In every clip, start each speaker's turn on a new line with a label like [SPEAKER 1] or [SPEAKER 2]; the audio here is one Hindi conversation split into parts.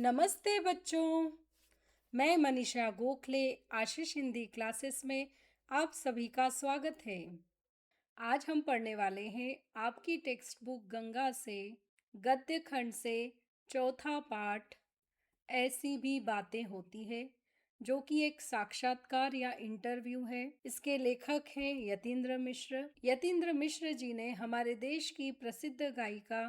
[SPEAKER 1] नमस्ते बच्चों। मैं मनीषा गोखले आशीष हिंदी क्लासेस में आप सभी का स्वागत है। आज हम पढ़ने वाले हैं आपकी टेक्स्ट बुक गंगा से गद्य खंड से चौथा पाठ ऐसी भी बातें होती है, जो कि एक साक्षात्कार या इंटरव्यू है। इसके लेखक हैं यतीन्द्र मिश्र। यतीन्द्र मिश्र जी ने हमारे देश की प्रसिद्ध गायिका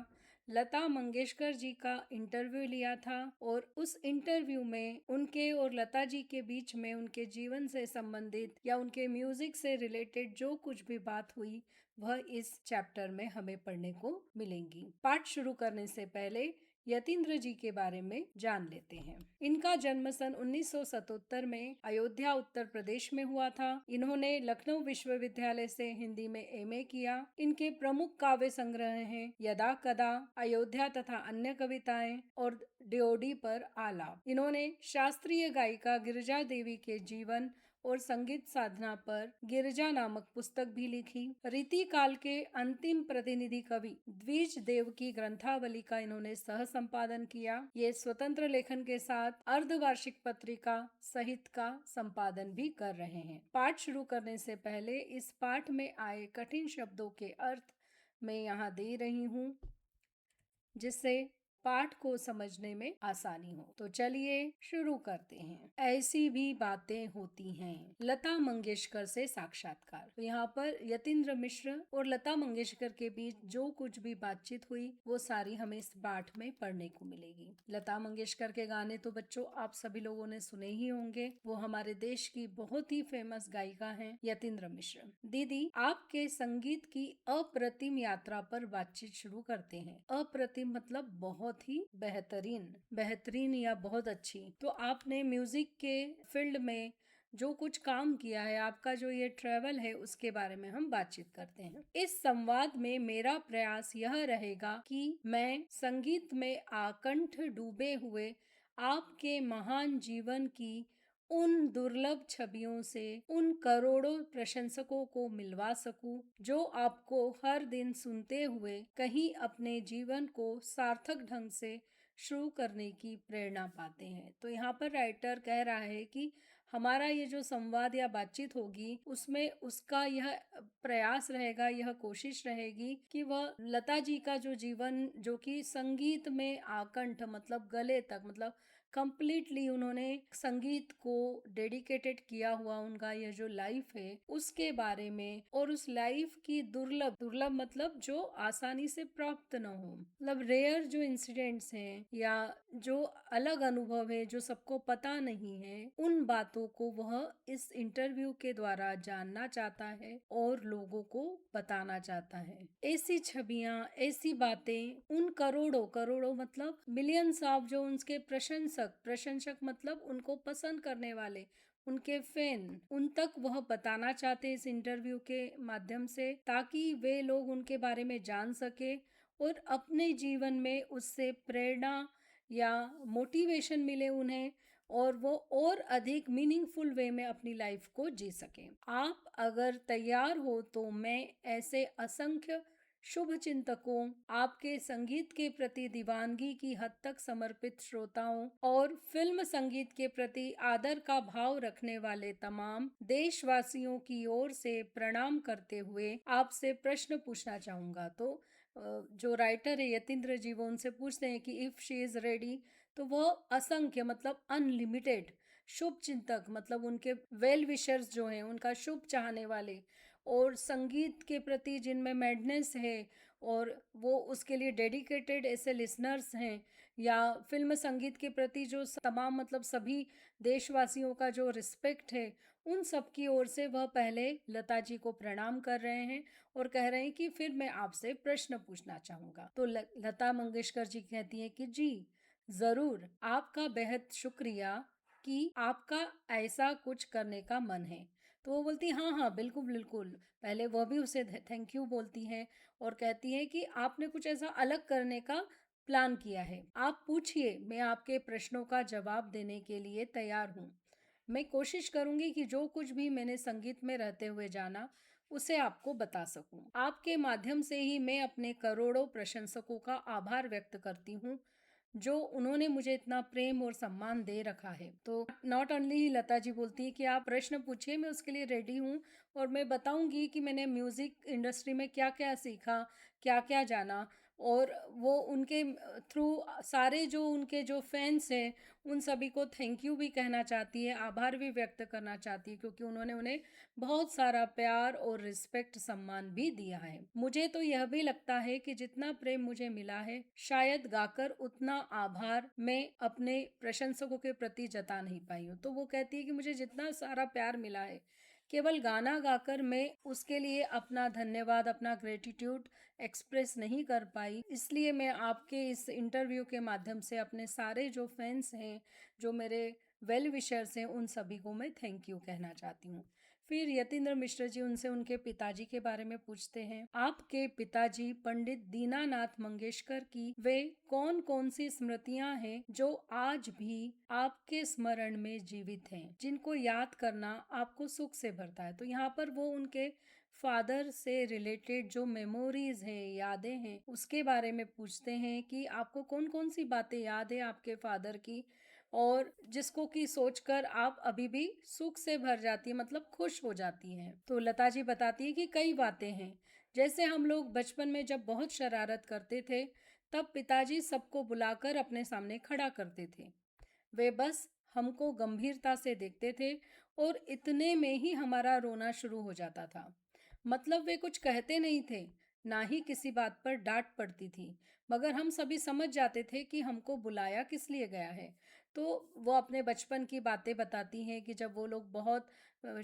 [SPEAKER 1] लता मंगेशकर जी का इंटरव्यू लिया था और उस इंटरव्यू में उनके और लता जी के बीच में उनके जीवन से संबंधित या उनके म्यूजिक से रिलेटेड जो कुछ भी बात हुई वह इस चैप्टर में हमें पढ़ने को मिलेंगी। पाठ शुरू करने से पहले यतीन्द्र जी के बारे में जान लेते हैं। इनका जन्म सन 1977 में अयोध्या उत्तर प्रदेश में हुआ था। इन्होंने लखनऊ विश्वविद्यालय से हिंदी में एमए किया। इनके प्रमुख काव्य संग्रह हैं यदा कदा, अयोध्या तथा अन्य कविताएं और ड्योढ़ी पर आलाप। इन्होंने शास्त्रीय गायिका गिरिजा देवी के जीवन और संगीत साधना पर गिरिजा नामक पुस्तक भी लिखी। रीति काल के अंतिम प्रतिनिधि कवि द्विज देव की ग्रंथावली का इन्होंने सह संपादन किया। ये स्वतंत्र लेखन के साथ अर्धवार्षिक पत्रिका सहित का संपादन भी कर रहे हैं। पाठ शुरू करने से पहले इस पाठ में आए कठिन शब्दों के अर्थ मैं यहाँ दे रही हूँ, जिससे पाठ को समझने में आसानी हो। तो चलिए शुरू करते हैं। ऐसी भी बातें होती हैं, लता मंगेशकर से साक्षात्कार। तो यहाँ पर यतीन्द्र मिश्र और लता मंगेशकर के बीच जो कुछ भी बातचीत हुई वो सारी हमें इस पाठ में पढ़ने को मिलेगी। लता मंगेशकर के गाने तो बच्चों आप सभी लोगों ने सुने ही होंगे। वो हमारे देश की बहुत ही फेमस गायिका हैं यतीन्द्र मिश्र। दीदी, आपके संगीत की अप्रतिम यात्रा पर बातचीत शुरू करते हैं। अप्रतिम मतलब बहुत ही बेहतरीन या बहुत अच्छी। तो आपने म्यूजिक के फील्ड में जो कुछ काम किया है, आपका जो ये ट्रेवल है, उसके बारे में हम बातचीत करते हैं। इस संवाद में मेरा प्रयास यह रहेगा कि मैं संगीत में आकंठ डूबे हुए आपके महान जीवन की उन दुर्लभ छवियों से उन करोड़ों प्रशंसकों को मिलवा सकूं, जो आपको हर दिन सुनते हुए कहीं अपने जीवन को सार्थक ढंग से शुरू करने की प्रेरणा पाते हैं। तो यहाँ पर राइटर कह रहा है कि हमारा ये जो संवाद या बातचीत होगी उसमें उसका यह प्रयास रहेगा, यह कोशिश रहेगी कि वह लता जी का जो जीवन, जो कि संगीत में आकंठ मतलब गले तक, मतलब कंप्लीटली उन्होंने संगीत को डेडिकेटेड किया हुआ उनका यह जो लाइफ है उसके बारे में, और उस लाइफ की दुर्लभ मतलब जो आसानी से प्राप्त न हो, मतलब रेयर जो इंसिडेंट्स हैं या जो अलग अनुभव है जो सबको पता नहीं है, उन बातों को वह इस इंटरव्यू के द्वारा जानना चाहता है और लोगों को बताना चाहता है। ऐसी छवियां, ऐसी बातें उन करोड़ों मतलब मिलियंस ऑफ जो उनके प्रशंसक मतलब उनको पसंद करने वाले, उनके फैन, उन तक वह बताना चाहते इस इंटरव्यू के माध्यम से, ताकि वे लोग उनके बारे में जान सके और अपने जीवन में उससे प्रेरणा या मोटिवेशन मिले उन्हें, और वो और अधिक मीनिंगफुल वे में अपनी लाइफ को जी सकें। आप अगर तैयार हो तो मैं ऐसे असंख्य शुभ चिंतकों, आपके संगीत के प्रति दीवानगी की हद तक समर्पित श्रोताओं और फिल्म संगीत के प्रति आदर का भाव रखने वाले तमाम देशवासियों की ओर से प्रणाम करते हुए आपसे प्रश्न पूछना चाहूंगा। तो जो राइटर है यतीन्द्र जी, वो उनसे पूछते हैं कि इफ शी इज रेडी, तो वह असंख्य मतलब अनलिमिटेड शुभ चिंतक मतलब उनके वेल विशर्स जो हैं, उनका शुभ चाहने वाले और संगीत के प्रति जिनमें मैडनेस है और वो उसके लिए डेडिकेटेड ऐसे लिसनर्स हैं, या फिल्म संगीत के प्रति जो तमाम मतलब सभी देशवासियों का जो रिस्पेक्ट है, उन सब की ओर से वह पहले लता जी को प्रणाम कर रहे हैं और कह रहे हैं कि फिर मैं आपसे प्रश्न पूछना चाहूंगा। तो लता मंगेशकर जी कहती हैं कि जी जरूर, आपका बेहद शुक्रिया कि आपका ऐसा कुछ करने का मन है। तो वो बोलती हाँ हाँ बिल्कुल बिल्कुल। पहले वह भी उसे थैंक यू बोलती हैं और कहती हैं कि आपने कुछ ऐसा अलग करने का प्लान किया है, आप पूछिए, मैं आपके प्रश्नों का जवाब देने के लिए तैयार हूँ। मैं कोशिश करूंगी कि जो कुछ भी मैंने संगीत में रहते हुए जाना उसे आपको बता सकूं। आपके माध्यम से ही मैं अपने करोड़ों प्रशंसकों का आभार व्यक्त करती हूँ, जो उन्होंने मुझे इतना प्रेम और सम्मान दे रखा है। तो नॉट ओनली लता जी बोलती है कि आप प्रश्न पूछिए, मैं उसके लिए रेडी हूँ और मैं बताऊंगी कि मैंने म्यूज़िक इंडस्ट्री में क्या क्या सीखा, क्या क्या जाना। और वो उनके थ्रू सारे जो उनके जो फैंस हैं उन सभी को थैंक यू भी कहना चाहती है, आभार भी व्यक्त करना चाहती है, क्योंकि उन्होंने उन्हें बहुत सारा प्यार और रिस्पेक्ट सम्मान भी दिया है। मुझे तो यह भी लगता है कि जितना प्रेम मुझे मिला है, शायद गाकर उतना आभार मैं अपने प्रशंसकों के प्रति जता नहीं पाई हूँ। तो वो कहती है कि मुझे जितना सारा प्यार मिला है, केवल गाना गाकर मैं उसके लिए अपना धन्यवाद, अपना ग्रेटिट्यूड एक्सप्रेस नहीं कर पाई। इसलिए मैं आपके इस इंटरव्यू के माध्यम से अपने सारे जो फैंस हैं, जो मेरे वेल विशर्स हैं, उन सभी को मैं थैंक यू कहना चाहती हूँ। फिर यतीन्द्र मिश्र जी उनसे उनके पिताजी के बारे में पूछते हैं, आपके पिताजी पंडित दीनानाथ मंगेशकर की वे कौन कौन सी स्मृतियां हैं जो आज भी आपके स्मरण में जीवित हैं, जिनको याद करना आपको सुख से भरता है। तो यहाँ पर वो उनके फादर से रिलेटेड जो मेमोरीज हैं, यादें हैं, उसके बारे में पूछते हैं कि आपको कौन कौन सी बातें याद है आपके फादर की, और जिसको कि सोचकर आप अभी भी सुख से भर जाती है, मतलब खुश हो जाती हैं। तो लता जी बताती है कि कई बातें हैं, जैसे हम लोग बचपन में जब बहुत शरारत करते थे, तब पिताजी सबको बुलाकर अपने सामने खड़ा करते थे। वे बस हमको गंभीरता से देखते थे और इतने में ही हमारा रोना शुरू हो जाता था। मतलब वे कुछ कहते नहीं थे, ना ही किसी बात पर डांट पड़ती थी, मगर हम सभी समझ जाते थे कि हमको बुलाया किस लिए गया है। तो वो अपने बचपन की बातें बताती हैं कि जब वो लोग बहुत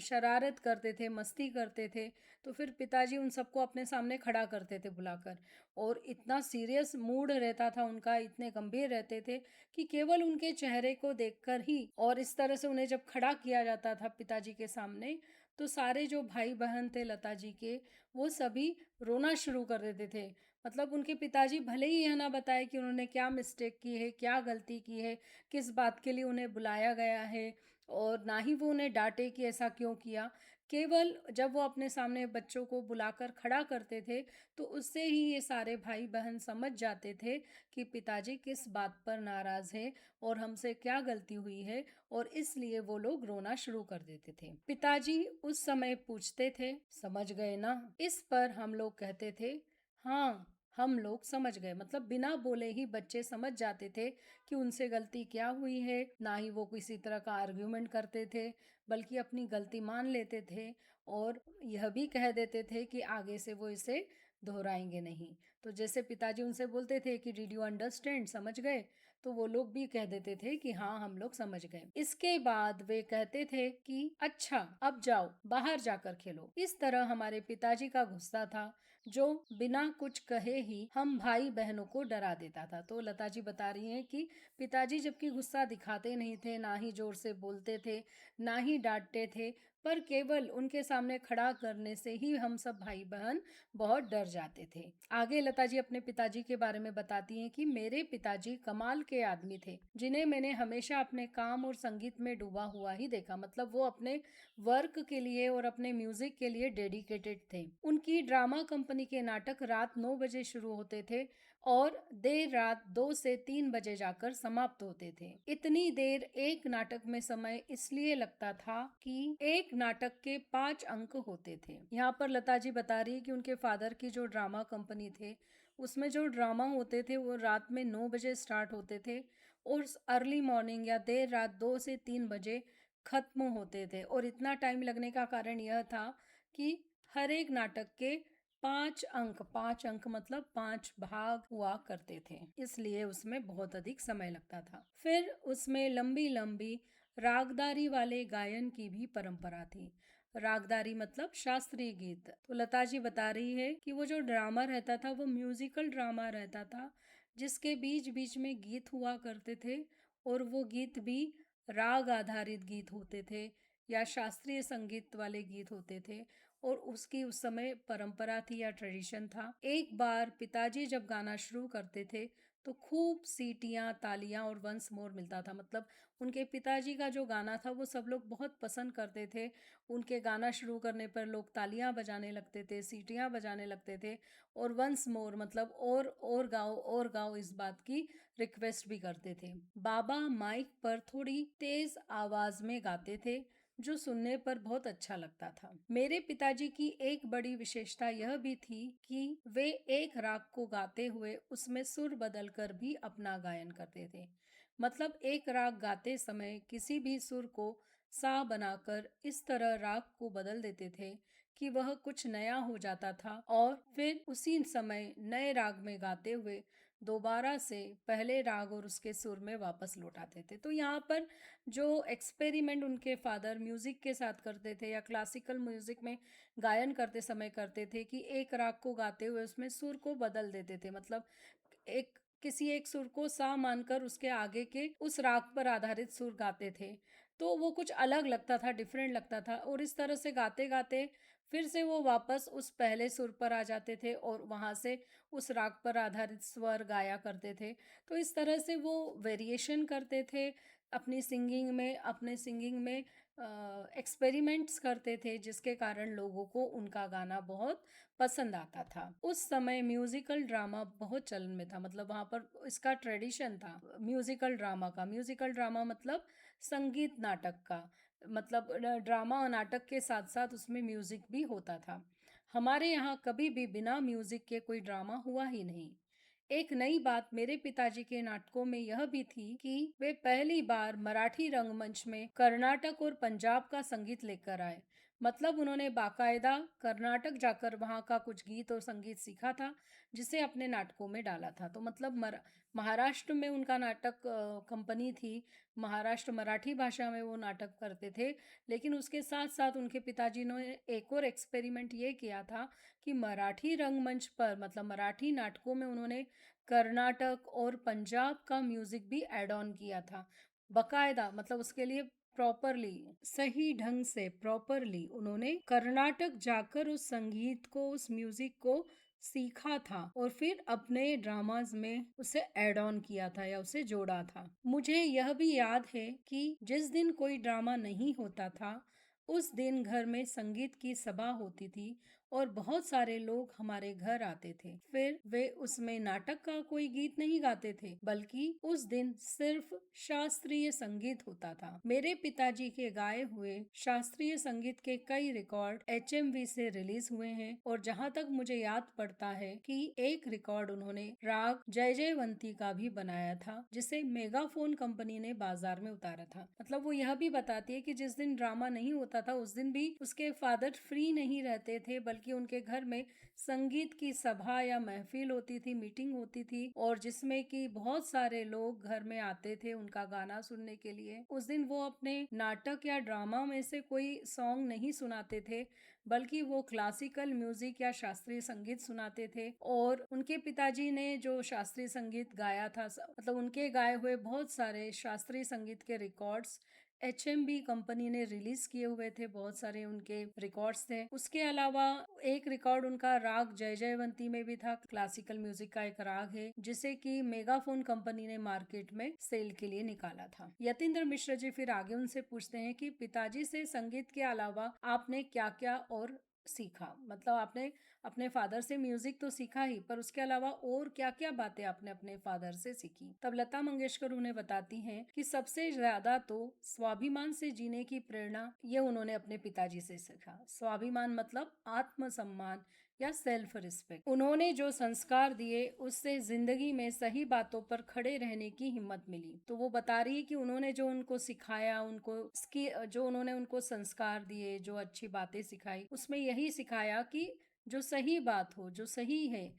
[SPEAKER 1] शरारत करते थे, मस्ती करते थे, तो फिर पिताजी उन सबको अपने सामने खड़ा करते थे बुलाकर, और इतना सीरियस मूड रहता था उनका, इतने गंभीर रहते थे कि केवल उनके चेहरे को देखकर ही, और इस तरह से उन्हें जब खड़ा किया जाता था पिताजी के सामने, तो सारे जो भाई बहन थे लता जी के, वो सभी रोना शुरू कर देते थे। मतलब उनके पिताजी भले ही यह ना बताए कि उन्होंने क्या मिस्टेक की है, क्या गलती की है, किस बात के लिए उन्हें बुलाया गया है, और ना ही वो उन्हें डांटे कि ऐसा क्यों किया। केवल जब वो अपने सामने बच्चों को बुलाकर खड़ा करते थे, तो उससे ही ये सारे भाई बहन समझ जाते थे कि पिताजी किस बात पर नाराज है और हमसे क्या गलती हुई है, और इसलिए वो लोग रोना शुरू कर देते थे। पिताजी उस समय पूछते थे, समझ गए ना? इस पर हम लोग कहते थे, हाँ हम लोग समझ गए। मतलब बिना बोले ही बच्चे समझ जाते थे कि उनसे गलती क्या हुई है। ना ही वो किसी तरह का आर्ग्यूमेंट करते थे, बल्कि अपनी गलती मान लेते थे और यह भी कह देते थे कि आगे से वो इसे दोहराएंगे नहीं। तो जैसे पिताजी उनसे बोलते थे कि डिड यू अंडरस्टैंड, समझ गए, तो वो लोग भी कह देते थे कि हाँ हम लोग समझ गए। इसके बाद वे कहते थे कि अच्छा अब जाओ बाहर जाकर खेलो। इस तरह हमारे पिताजी का गुस्सा था, जो बिना कुछ कहे ही हम भाई बहनों को डरा देता था। तो लता जी बता रही हैं कि पिताजी जबकि गुस्सा दिखाते नहीं थे, ना ही जोर से बोलते थे, ना ही डांटते थे, पर केवल उनके सामने खड़ा करने से ही हम सब भाई बहन बहुत डर जाते थे। आगे लता जी अपने पिताजी के बारे में बताती हैं कि मेरे पिताजी कमाल के आदमी थे, जिन्हें मैंने हमेशा अपने काम और संगीत में डूबा हुआ ही देखा। मतलब वो अपने वर्क के लिए और अपने म्यूजिक के लिए डेडिकेटेड थे। उनकी ड्रामा कंपनी के नाटक रात 9 बजे शुरू होते थे और देर रात 2 से 3 बजे जाकर समाप्त होते थे। इतनी देर एक नाटक में समय इसलिए लगता था कि एक नाटक के 5 अंक होते थे। यहाँ पर लता जी बता रही है कि उनके फादर की जो ड्रामा कंपनी थे, उसमें जो ड्रामा होते थे वो रात में 9 बजे स्टार्ट होते थे और अर्ली मॉर्निंग या देर रात 2 से 3 बजे खत्म होते थे। और इतना टाइम लगने का कारण यह था कि हर एक नाटक के 5 अंक मतलब 5 भाग हुआ करते थे, इसलिए उसमें बहुत अधिक समय लगता था। फिर उसमें लंबी लंबी रागदारी वाले गायन की भी परंपरा थी। रागदारी मतलब शास्त्रीय गीत। तो लता जी बता रही है कि वो जो ड्रामा रहता था वो म्यूजिकल ड्रामा रहता था, जिसके बीच बीच में गीत हुआ करते थे, और वो गीत भी राग आधारित गीत होते थे या शास्त्रीय संगीत वाले गीत होते थे, और उसकी उस समय परंपरा थी या ट्रेडिशन था। एक बार पिताजी जब गाना शुरू करते थे तो खूब सीटियाँ, तालियाँ और वंस मोर मिलता था। मतलब उनके पिताजी का जो गाना था वो सब लोग बहुत पसंद करते थे। उनके गाना शुरू करने पर लोग तालियाँ बजाने लगते थे, सीटियाँ बजाने लगते थे और वंस मोर मतलब और गाओ इस बात की रिक्वेस्ट भी करते थे। बाबा माइक पर थोड़ी तेज आवाज में गाते थे, जो सुनने पर बहुत अच्छा लगता था। मेरे पिताजी की एक बड़ी विशेषता यह भी थी कि वे एक राग को गाते हुए उसमें सुर बदलकर भी अपना गायन करते थे। मतलब एक राग गाते समय किसी भी सुर को सा बनाकर इस तरह राग को बदल देते थे कि वह कुछ नया हो जाता था और फिर उसी समय नए राग में गाते हुए दोबारा से पहले राग और उसके सुर में वापस लौट आते थे। तो यहाँ पर जो एक्सपेरिमेंट उनके फादर म्यूजिक के साथ करते थे या क्लासिकल म्यूजिक में गायन करते समय करते थे कि एक राग को गाते हुए उसमें सुर को बदल देते थे। मतलब एक किसी एक सुर को सा मानकर उसके आगे के उस राग पर आधारित सुर गाते थे, तो वो कुछ अलग लगता था, डिफरेंट लगता था और इस तरह से गाते गाते फिर से वो वापस उस पहले सुर पर आ जाते थे और वहाँ से उस राग पर आधारित स्वर गाया करते थे। तो इस तरह से वो वेरिएशन करते थे अपने सिंगिंग में एक्सपेरिमेंट्स करते थे, जिसके कारण लोगों को उनका गाना बहुत पसंद आता था। उस समय म्यूजिकल ड्रामा बहुत चलन में था। मतलब वहाँ पर इसका ट्रेडिशन था म्यूजिकल ड्रामा मतलब संगीत नाटक का। मतलब ड्रामा और नाटक के साथ साथ उसमें म्यूजिक भी होता था। हमारे यहाँ कभी भी बिना म्यूजिक के कोई ड्रामा हुआ ही नहीं। एक नई बात मेरे पिताजी के नाटकों में यह भी थी कि वे पहली बार मराठी रंगमंच में कर्नाटक और पंजाब का संगीत लेकर आए। मतलब उन्होंने बाकायदा कर्नाटक जाकर वहाँ का कुछ गीत और संगीत सीखा था, जिसे अपने नाटकों में डाला था। तो मतलब महाराष्ट्र में उनका नाटक कंपनी थी। महाराष्ट्र मराठी भाषा में वो नाटक करते थे। लेकिन उसके साथ साथ उनके पिताजी ने एक और एक्सपेरिमेंट ये किया था कि मराठी रंगमंच पर मतलब मराठी नाटकों में उन्होंने कर्नाटक और पंजाब का म्यूजिक भी ऐड ऑन किया था। बकायदा मतलब उसके लिए प्रॉपरली सही ढंग से प्रॉपरली उन्होंने कर्नाटक जाकर उस संगीत को उस म्यूजिक को सीखा था और फिर अपने ड्रामाज में उसे ऐड ऑन किया था या उसे जोड़ा था। मुझे यह भी याद है कि जिस दिन कोई ड्रामा नहीं होता था उस दिन घर में संगीत की सभा होती थी और बहुत सारे लोग हमारे घर आते थे। फिर वे उसमें नाटक का कोई गीत नहीं गाते थे, बल्कि उस दिन सिर्फ शास्त्रीय संगीत होता था। मेरे पिताजी के गाए हुए शास्त्रीय संगीत के कई रिकॉर्ड HMV से रिलीज हुए हैं और जहाँ तक मुझे याद पड़ता है कि एक रिकॉर्ड उन्होंने राग जय जयवंती का भी बनाया था, जिसे मेगाफोन कंपनी ने बाजार में उतारा था। मतलब वो यह भी बताती है कि जिस दिन ड्रामा नहीं होता था उस दिन भी उसके फादर फ्री नहीं रहते थे, बल्कि उनके घर में संगीत की सभा या महफिल होती थी, मीटिंग होती थी और जिसमें कि बहुत सारे लोग घर में आते थे उनका गाना सुनने के लिए। उस दिन वो अपने नाटक या ड्रामा में से कोई सॉन्ग नहीं सुनाते थे, बल्कि वो क्लासिकल म्यूजिक या शास्त्रीय संगीत सुनाते थे। और उनके पिताजी ने जो शास्त्रीय संगीत गाया था मतलब उनके गाए हुए बहुत सारे शास्त्रीय संगीत के रिकॉर्ड्स HMB कंपनी ने रिलीज किए हुए थे। बहुत सारे उनके रिकॉर्ड्स थे। उसके अलावा एक रिकॉर्ड उनका राग जय जयवंती में भी था। क्लासिकल म्यूजिक का एक राग है जिसे कि मेगाफोन कंपनी ने मार्केट में सेल के लिए निकाला था। यतीन्द्र मिश्र जी फिर आगे उनसे पूछते हैं कि पिताजी से संगीत के अलावा आपने क्या क्या और सीखा। मतलब आपने अपने फादर से म्यूजिक तो सीखा ही, पर उसके अलावा और क्या क्या बातें आपने अपने फादर से सीखी। तब लता मंगेशकर उन्हें बताती हैं कि सबसे ज्यादा तो स्वाभिमान से जीने की प्रेरणा ये उन्होंने अपने पिताजी से सीखा। स्वाभिमान मतलब आत्मसम्मान या सेल्फ रिस्पेक्ट। उन्होंने जो संस्कार दिए उससे जिंदगी में सही बातों पर खड़े रहने की हिम्मत मिली। तो वो बता रही है कि उन्होंने जो उनको सिखाया, जो उन्होंने उनको संस्कार दिए, जो अच्छी बातें सिखाई, उसमें यही सिखाया कि जो सही बात हो, जो सही है,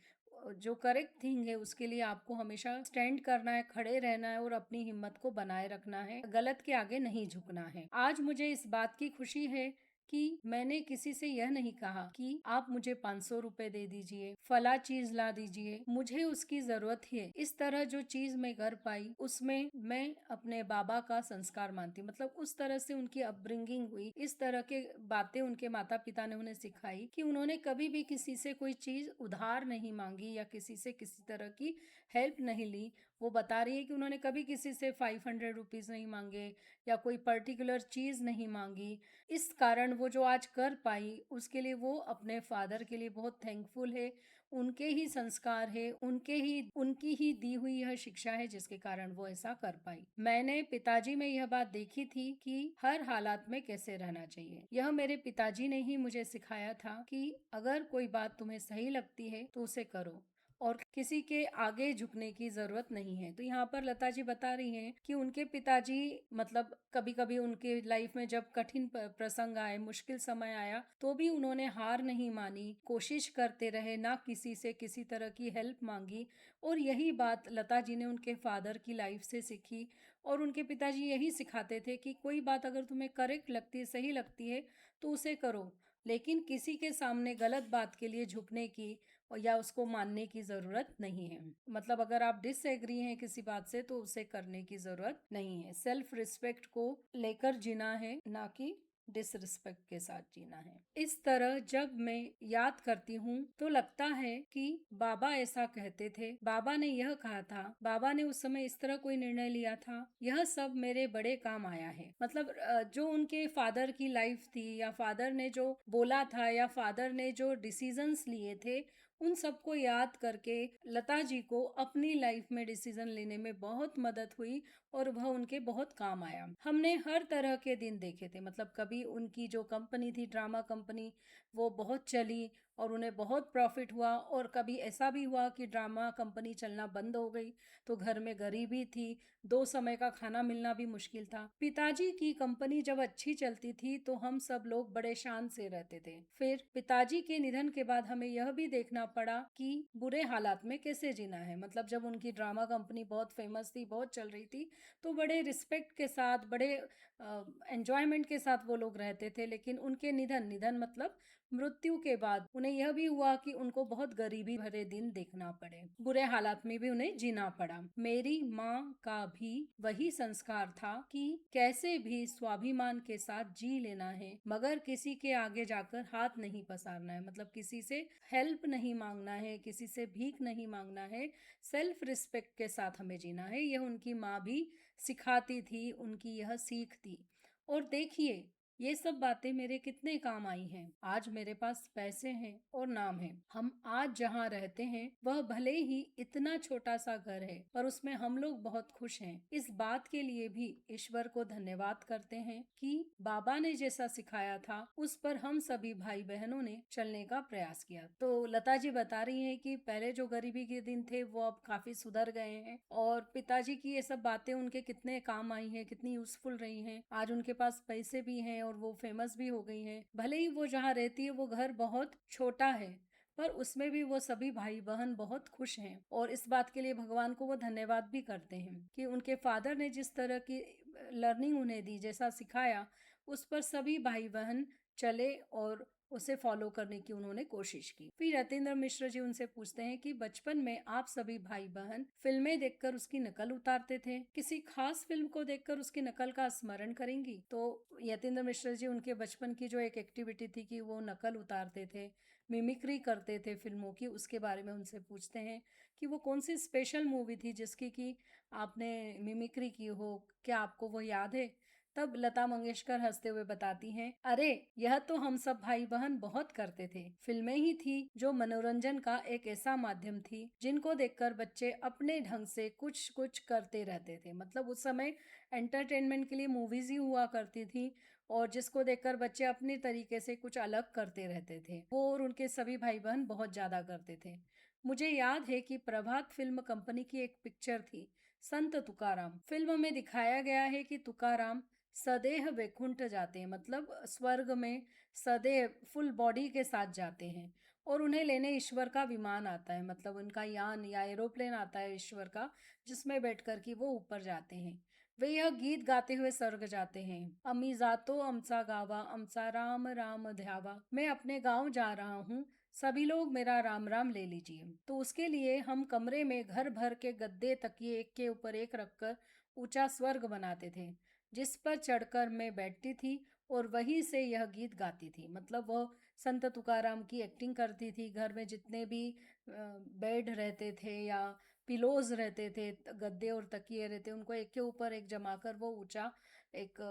[SPEAKER 1] जो करेक्ट थिंग है, उसके लिए आपको हमेशा स्टैंड करना है, खड़े रहना है और अपनी हिम्मत को बनाए रखना है। गलत के आगे नहीं झुकना है। आज मुझे इस बात की खुशी है कि मैंने किसी से यह नहीं कहा कि आप मुझे 500 रुपए दे दीजिए, फला चीज ला दीजिए, मुझे उसकी जरूरत है। इस तरह जो चीज मैं कर पाई उसमें मैं अपने बाबा का संस्कार मानती, मतलब उस तरह से उनकी अपब्रिंगिंग हुई, इस तरह के बातें उनके माता पिता ने उन्हें सिखाई कि उन्होंने कभी भी किसी से कोई चीज उधार नहीं मांगी या किसी से किसी तरह की हेल्प नहीं ली। वो बता रही है कि उन्होंने कभी किसी से 500 रुपीज नहीं मांगे या कोई पर्टिकुलर चीज नहीं मांगी। इस कारण वो जो आज कर पाई उसके लिए वो अपने फादर के लिए बहुत थैंकफुल है। उनके ही संस्कार है, उनकी ही दी हुई यह शिक्षा है जिसके कारण वो ऐसा कर पाई। मैंने पिताजी में यह बात देखी थी कि हर हालात में कैसे रहना चाहिए। यह मेरे पिताजी ने ही मुझे सिखाया था कि अगर कोई बात तुम्हें सही लगती है तो उसे करो और किसी के आगे झुकने की जरूरत नहीं है। तो यहाँ पर लता जी बता रही हैं कि उनके पिताजी मतलब कभी कभी उनके लाइफ में जब कठिन प्रसंग आए, मुश्किल समय आया, तो भी उन्होंने हार नहीं मानी, कोशिश करते रहे, ना किसी से किसी तरह की हेल्प मांगी। और यही बात लता जी ने उनके फादर की लाइफ से सीखी। और उनके पिताजी यही सिखाते थे कि कोई बात अगर तुम्हें करेक्ट लगती है, सही लगती है, तो उसे करो, लेकिन किसी के सामने गलत बात के लिए झुकने की और या उसको मानने की जरूरत नहीं है। मतलब अगर आप डिसएग्री हैं किसी बात से तो उसे करने की जरूरत नहीं है। सेल्फ रिस्पेक्ट को लेकर जीना है, ना कि डिसरिस्पेक्ट के साथ जीना है। इस तरह जब मैं याद करती हूँ तो लगता है कि बाबा ऐसा कहते थे, बाबा ने यह कहा था, बाबा ने उस समय इस तरह कोई निर्णय लिया था, यह सब मेरे बड़े काम आया है। मतलब जो उनके फादर की लाइफ थी या फादर ने जो बोला था या फादर ने जो डिसीजंस लिए थे, उन सबको याद करके लता जी को अपनी लाइफ में डिसीजन लेने में बहुत मदद हुई और वह उनके बहुत काम आया। हमने हर तरह के दिन देखे थे, मतलब कभी उनकी जो कंपनी थी, ड्रामा कंपनी, वो बहुत चली और उन्हें बहुत प्रॉफिट हुआ, और कभी ऐसा भी हुआ कि ड्रामा कंपनी चलना बंद हो गई तो घर में गरीबी थी, 2 समय का खाना मिलना भी मुश्किल था। पिताजी की कंपनी जब अच्छी चलती थी तो हम सब लोग बड़े शान से रहते थे। फिर पिताजी के निधन के बाद हमें यह भी देखना पड़ा कि बुरे हालात में कैसे जीना है। मतलब जब उनकी ड्रामा कंपनी बहुत फेमस थी, बहुत चल रही थी, तो बड़े रिस्पेक्ट के साथ, बड़े एंजॉयमेंट के साथ वो लोग रहते थे। लेकिन उनके निधन मतलब मृत्यु के बाद उन्हें यह भी हुआ कि उनको बहुत गरीबी भरे दिन देखना पड़े, बुरे हालात में भी उन्हें जीना पड़ा। मेरी माँ का भी वही संस्कार था कि कैसे भी स्वाभिमान के साथ जी लेना है, मगर किसी के आगे जाकर हाथ नहीं पसारना है। मतलब किसी से हेल्प नहीं मांगना है, किसी से भीख नहीं मांगना है, सेल्फ रिस्पेक्ट के साथ हमें जीना है। यह उनकी माँ भी सिखाती थी, उनकी यह सीख थी। और देखिए, ये सब बातें मेरे कितने काम आई हैं। आज मेरे पास पैसे हैं और नाम है। हम आज जहाँ रहते हैं वह भले ही इतना छोटा सा घर है, पर उसमें हम लोग बहुत खुश हैं। इस बात के लिए भी ईश्वर को धन्यवाद करते हैं कि बाबा ने जैसा सिखाया था उस पर हम सभी भाई बहनों ने चलने का प्रयास किया। तो लता जी बता रही हैं कि पहले जो गरीबी के दिन थे वो अब काफी सुधर गए हैं, और पिताजी की ये सब बातें उनके कितने काम आई हैं, कितनी यूजफुल रही हैं। आज उनके पास पैसे भी हैं और वो फेमस भी हो गई हैं। भले ही वो जहाँ रहती है वो घर बहुत छोटा है, पर उसमें भी वो सभी भाई बहन बहुत खुश हैं, और इस बात के लिए भगवान को वो धन्यवाद भी करते हैं कि उनके फादर ने जिस तरह की लर्निंग उन्हें दी, जैसा सिखाया, उस पर सभी भाई बहन चले और उसे फॉलो करने की उन्होंने कोशिश की। फिर यतीन्द्र मिश्र जी उनसे पूछते हैं कि बचपन में आप सभी भाई बहन फिल्में देखकर उसकी नकल उतारते थे, किसी खास फिल्म को देखकर उसकी नकल का स्मरण करेंगी? तो यतीन्द्र मिश्र जी उनके बचपन की जो एक एक्टिविटी थी कि वो नकल उतारते थे, मिमिक्री करते थे फिल्मों की, उसके बारे में उनसे पूछते हैं कि वो कौन सी स्पेशल मूवी थी जिसकी कि आपने मिमिक्री की हो, क्या आपको वो याद है? तब लता मंगेशकर हंसते हुए बताती हैं, अरे यह तो हम सब भाई बहन बहुत करते थे। फिल्में ही थी जो मनोरंजन का एक ऐसा माध्यम थी जिनको देखकर बच्चे अपने ढंग से कुछ कुछ करते रहते थे। मतलब उस समय एंटरटेनमेंट के लिए मूवीज ही हुआ करती थी और जिसको देखकर बच्चे अपने तरीके से कुछ अलग करते रहते थे। वो और उनके सभी भाई बहन बहुत ज्यादा करते थे। मुझे याद है कि प्रभात फिल्म कंपनी की एक पिक्चर थी, संत तुकाराम। फिल्म में दिखाया गया है कि तुकाराम सदैव वैकुंठ जाते हैं, मतलब स्वर्ग में सदैव फुल बॉडी के साथ जाते हैं। और उन्हें लेने ईश्वर का विमान आता है, मतलब उनका यान या एरोप्लेन आता है ईश्वर का, जिसमें बैठकर कि वो ऊपर जाते हैं। वे यह गीत गाते हुए स्वर्ग जाते हैं। अमी जातो अमसा गावा, अमसा राम राम ध्यावा, मैं अपने गांव जा रहा हूँ, सभी लोग मेरा राम राम ले लीजिए। तो उसके लिए हम कमरे में घर भर के गद्दे तकिए एक के ऊपर एक रखकर ऊंचा स्वर्ग बनाते थे, जिस पर चढ़कर मैं बैठती थी और वहीं से यह गीत गाती थी। मतलब वह संत तुकाराम की एक्टिंग करती थी। घर में जितने भी बेड रहते थे या पिलोज रहते थे, गद्दे और तकिए रहते, उनको एक के ऊपर एक जमाकर वो ऊंचा एक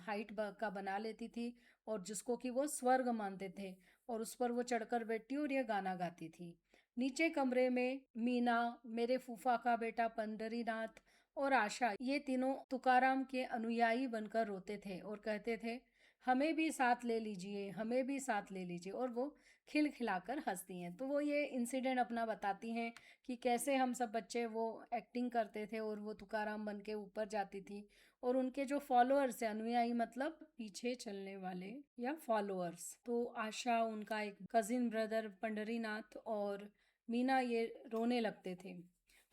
[SPEAKER 1] हाइट का बना लेती थी, और जिसको कि वो स्वर्ग मानते थे, और उस पर वो चढ़कर बैठती और यह गाना गाती थी। नीचे कमरे में मीना, मेरे फूफा का बेटा पंडरीनाथ और आशा, ये तीनों तुकाराम के अनुयायी बनकर रोते थे और कहते थे, हमें भी साथ ले लीजिए, हमें भी साथ ले लीजिए, और वो खिलखिलाकर हंसती हैं। तो वो ये इंसिडेंट अपना बताती हैं कि कैसे हम सब बच्चे वो एक्टिंग करते थे और वो तुकाराम बन के ऊपर जाती थी, और उनके जो फॉलोअर्स हैं, अनुयायी मतलब पीछे चलने वाले या फॉलोअर्स, तो आशा, उनका एक कजिन ब्रदर पंडरीनाथ और मीना, ये रोने लगते थे।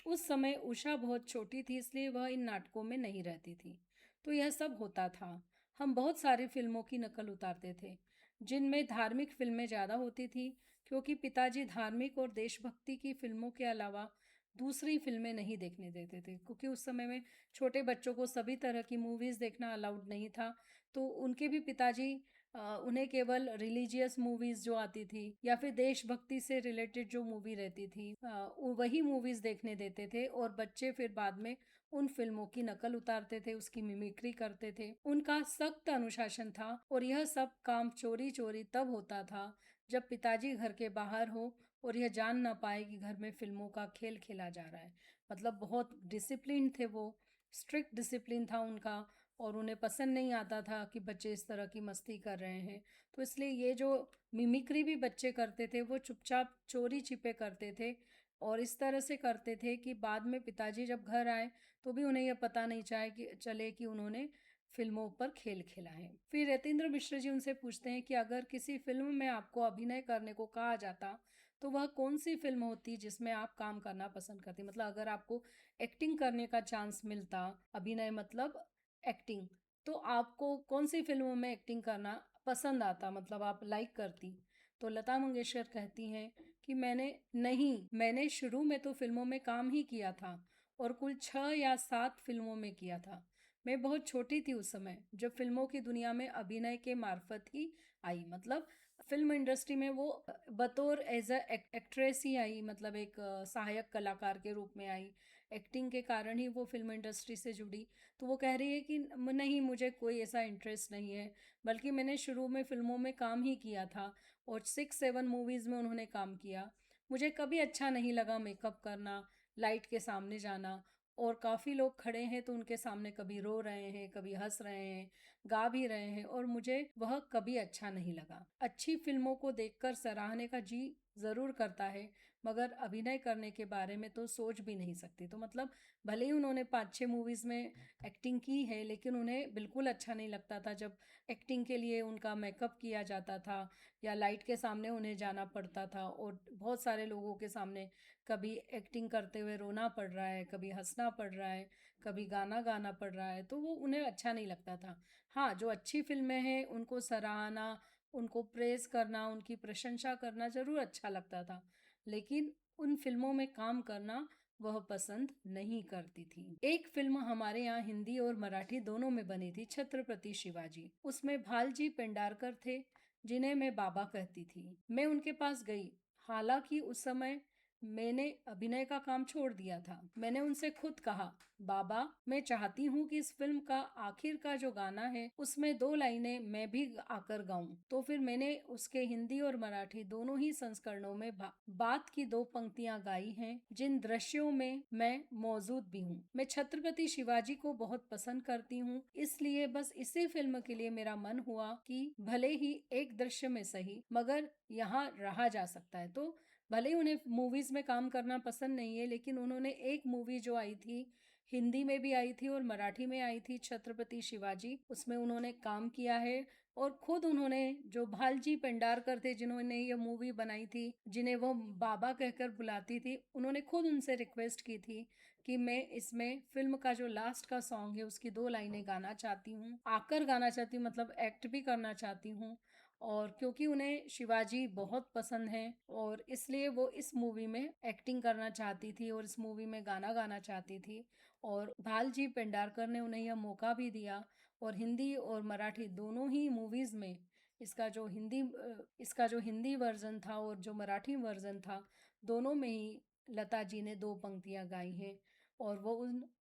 [SPEAKER 1] उस समय उषा बहुत छोटी थी, इसलिए वह इन नाटकों में नहीं रहती थी। तो यह सब होता था। हम बहुत सारी फिल्मों की नकल उतारते थे, जिनमें धार्मिक फिल्में ज़्यादा होती थी, क्योंकि पिताजी धार्मिक और देशभक्ति की फिल्मों के अलावा दूसरी फिल्में नहीं देखने देते थे, क्योंकि उस समय में छोटे बच्चों को सभी तरह की मूवीज़ देखना अलाउड नहीं था। तो उनके भी पिताजी उन्हें केवल रिलीजियस मूवीज़ जो आती थी या फिर देशभक्ति से रिलेटेड जो मूवी रहती थी, वही मूवीज़ देखने देते थे, और बच्चे फिर बाद में उन फिल्मों की नकल उतारते थे, उसकी मिमिक्री करते थे। उनका सख्त अनुशासन था, और यह सब काम चोरी चोरी तब होता था जब पिताजी घर के बाहर हो और यह जान ना पाए कि घर में फिल्मों का खेल खेला जा रहा है। मतलब बहुत डिसिप्लिन थे वो, स्ट्रिक्ट डिसिप्लिन था उनका, और उन्हें पसंद नहीं आता था कि बच्चे इस तरह की मस्ती कर रहे हैं। तो इसलिए ये जो मिमिक्री भी बच्चे करते थे वो चुपचाप चोरी छिपे करते थे, और इस तरह से करते थे कि बाद में पिताजी जब घर आए तो भी उन्हें यह पता नहीं चले कि उन्होंने फिल्मों पर खेल खेला है। फिर यतीन्द्र मिश्र जी उनसे पूछते हैं कि अगर किसी फिल्म में आपको अभिनय करने को कहा जाता तो वह कौन सी फिल्म होती जिसमें आप काम करना पसंद करती। मतलब अगर आपको एक्टिंग करने का चांस मिलता, अभिनय मतलब एक्टिंग, तो आपको कौन सी फिल्मों में एक्टिंग करना पसंद आता, मतलब आप लाइक करती। तो लता मंगेशकर कहती हैं कि मैंने शुरू में तो फिल्मों में काम ही किया था, और कुल 6 या 7 फिल्मों में किया था। मैं बहुत छोटी थी उस समय जब फिल्मों की दुनिया में अभिनय के मार्फत ही आई। मतलब फिल्म इंडस्ट्री में वो बतौर एज अ एक्ट्रेस ही आई, मतलब एक सहायक कलाकार के रूप में आई। एक्टिंग के कारण ही वो फिल्म इंडस्ट्री से जुड़ी। तो वो कह रही है कि नहीं, मुझे कोई ऐसा इंटरेस्ट नहीं है, बल्कि मैंने शुरू में फिल्मों में काम ही किया था, और 6-7 मूवीज़ में उन्होंने काम किया। मुझे कभी अच्छा नहीं लगा मेकअप करना, लाइट के सामने जाना, और काफ़ी लोग खड़े हैं तो उनके सामने कभी रो रहे हैं, कभी हंस रहे हैं, गा भी रहे हैं, और मुझे वह कभी अच्छा नहीं लगा। अच्छी फिल्मों को देखकर सराहने का जी ज़रूर करता है, मगर अभिनय करने के बारे में तो सोच भी नहीं सकती। तो मतलब भले ही उन्होंने 5-6 मूवीज़ में एक्टिंग की है, लेकिन उन्हें बिल्कुल अच्छा नहीं लगता था जब एक्टिंग के लिए उनका मेकअप किया जाता था या लाइट के सामने उन्हें जाना पड़ता था, और बहुत सारे लोगों के सामने कभी एक्टिंग करते हुए रोना पड़ रहा है, कभी हंसना पड़ रहा है, कभी गाना गाना पड़ रहा है, तो वो उन्हें अच्छा नहीं लगता था। हाँ, जो अच्छी फिल्में हैं उनको सराहना, उनको प्रेज़ करना, उनकी प्रशंसा करना ज़रूर अच्छा लगता था, लेकिन उन फिल्मों में काम करना वह पसंद नहीं करती थी। एक फिल्म हमारे यहाँ हिंदी और मराठी दोनों में बनी थी, छत्रपति शिवाजी। उसमें भालजी पेंडारकर थे, जिन्हें मैं बाबा कहती थी। मैं उनके पास गई, हालांकि उस समय मैंने अभिनय का काम छोड़ दिया था। मैंने उनसे खुद कहा, बाबा, मैं चाहती हूँ कि इस फिल्म का आखिर का जो गाना है उसमें 2 लाइनें मैं भी आकर गाऊं। तो फिर मैंने उसके हिंदी और मराठी दोनों ही संस्करणों में बात की 2 पंक्तियां गाई हैं, जिन दृश्यों में मैं मौजूद भी हूँ। मैं छत्रपति शिवाजी को बहुत पसंद करती हूँ, इसलिए बस इसी फिल्म के लिए मेरा मन हुआ कि भले ही एक दृश्य में सही, मगर यहाँ रहा जा सकता है। तो भले ही उन्हें मूवीज में काम करना पसंद नहीं है, लेकिन उन्होंने एक मूवी जो आई थी हिंदी में भी आई थी और मराठी में आई थी, छत्रपति शिवाजी, उसमें उन्होंने काम किया है। और खुद उन्होंने, जो भालजी पेंडारकर थे जिन्होंने ये मूवी बनाई थी, जिन्हें वो बाबा कहकर बुलाती थी, उन्होंने खुद उनसे रिक्वेस्ट की थी कि मैं इसमें फिल्म का जो लास्ट का सॉन्ग है उसकी 2 लाइनें गाना चाहती हूँ, आकर गाना चाहती हूँ, मतलब एक्ट भी करना चाहती हूँ। और क्योंकि उन्हें शिवाजी बहुत पसंद है और इसलिए वो इस मूवी में एक्टिंग करना चाहती थी और इस मूवी में गाना गाना चाहती थी। और भालजी पेंडारकर ने उन्हें यह मौका भी दिया और हिंदी और मराठी दोनों ही मूवीज़ में इसका जो हिंदी वर्जन था और जो मराठी वर्जन था, दोनों में ही लता जी ने 2 पंक्तियां गाई हैं। और वो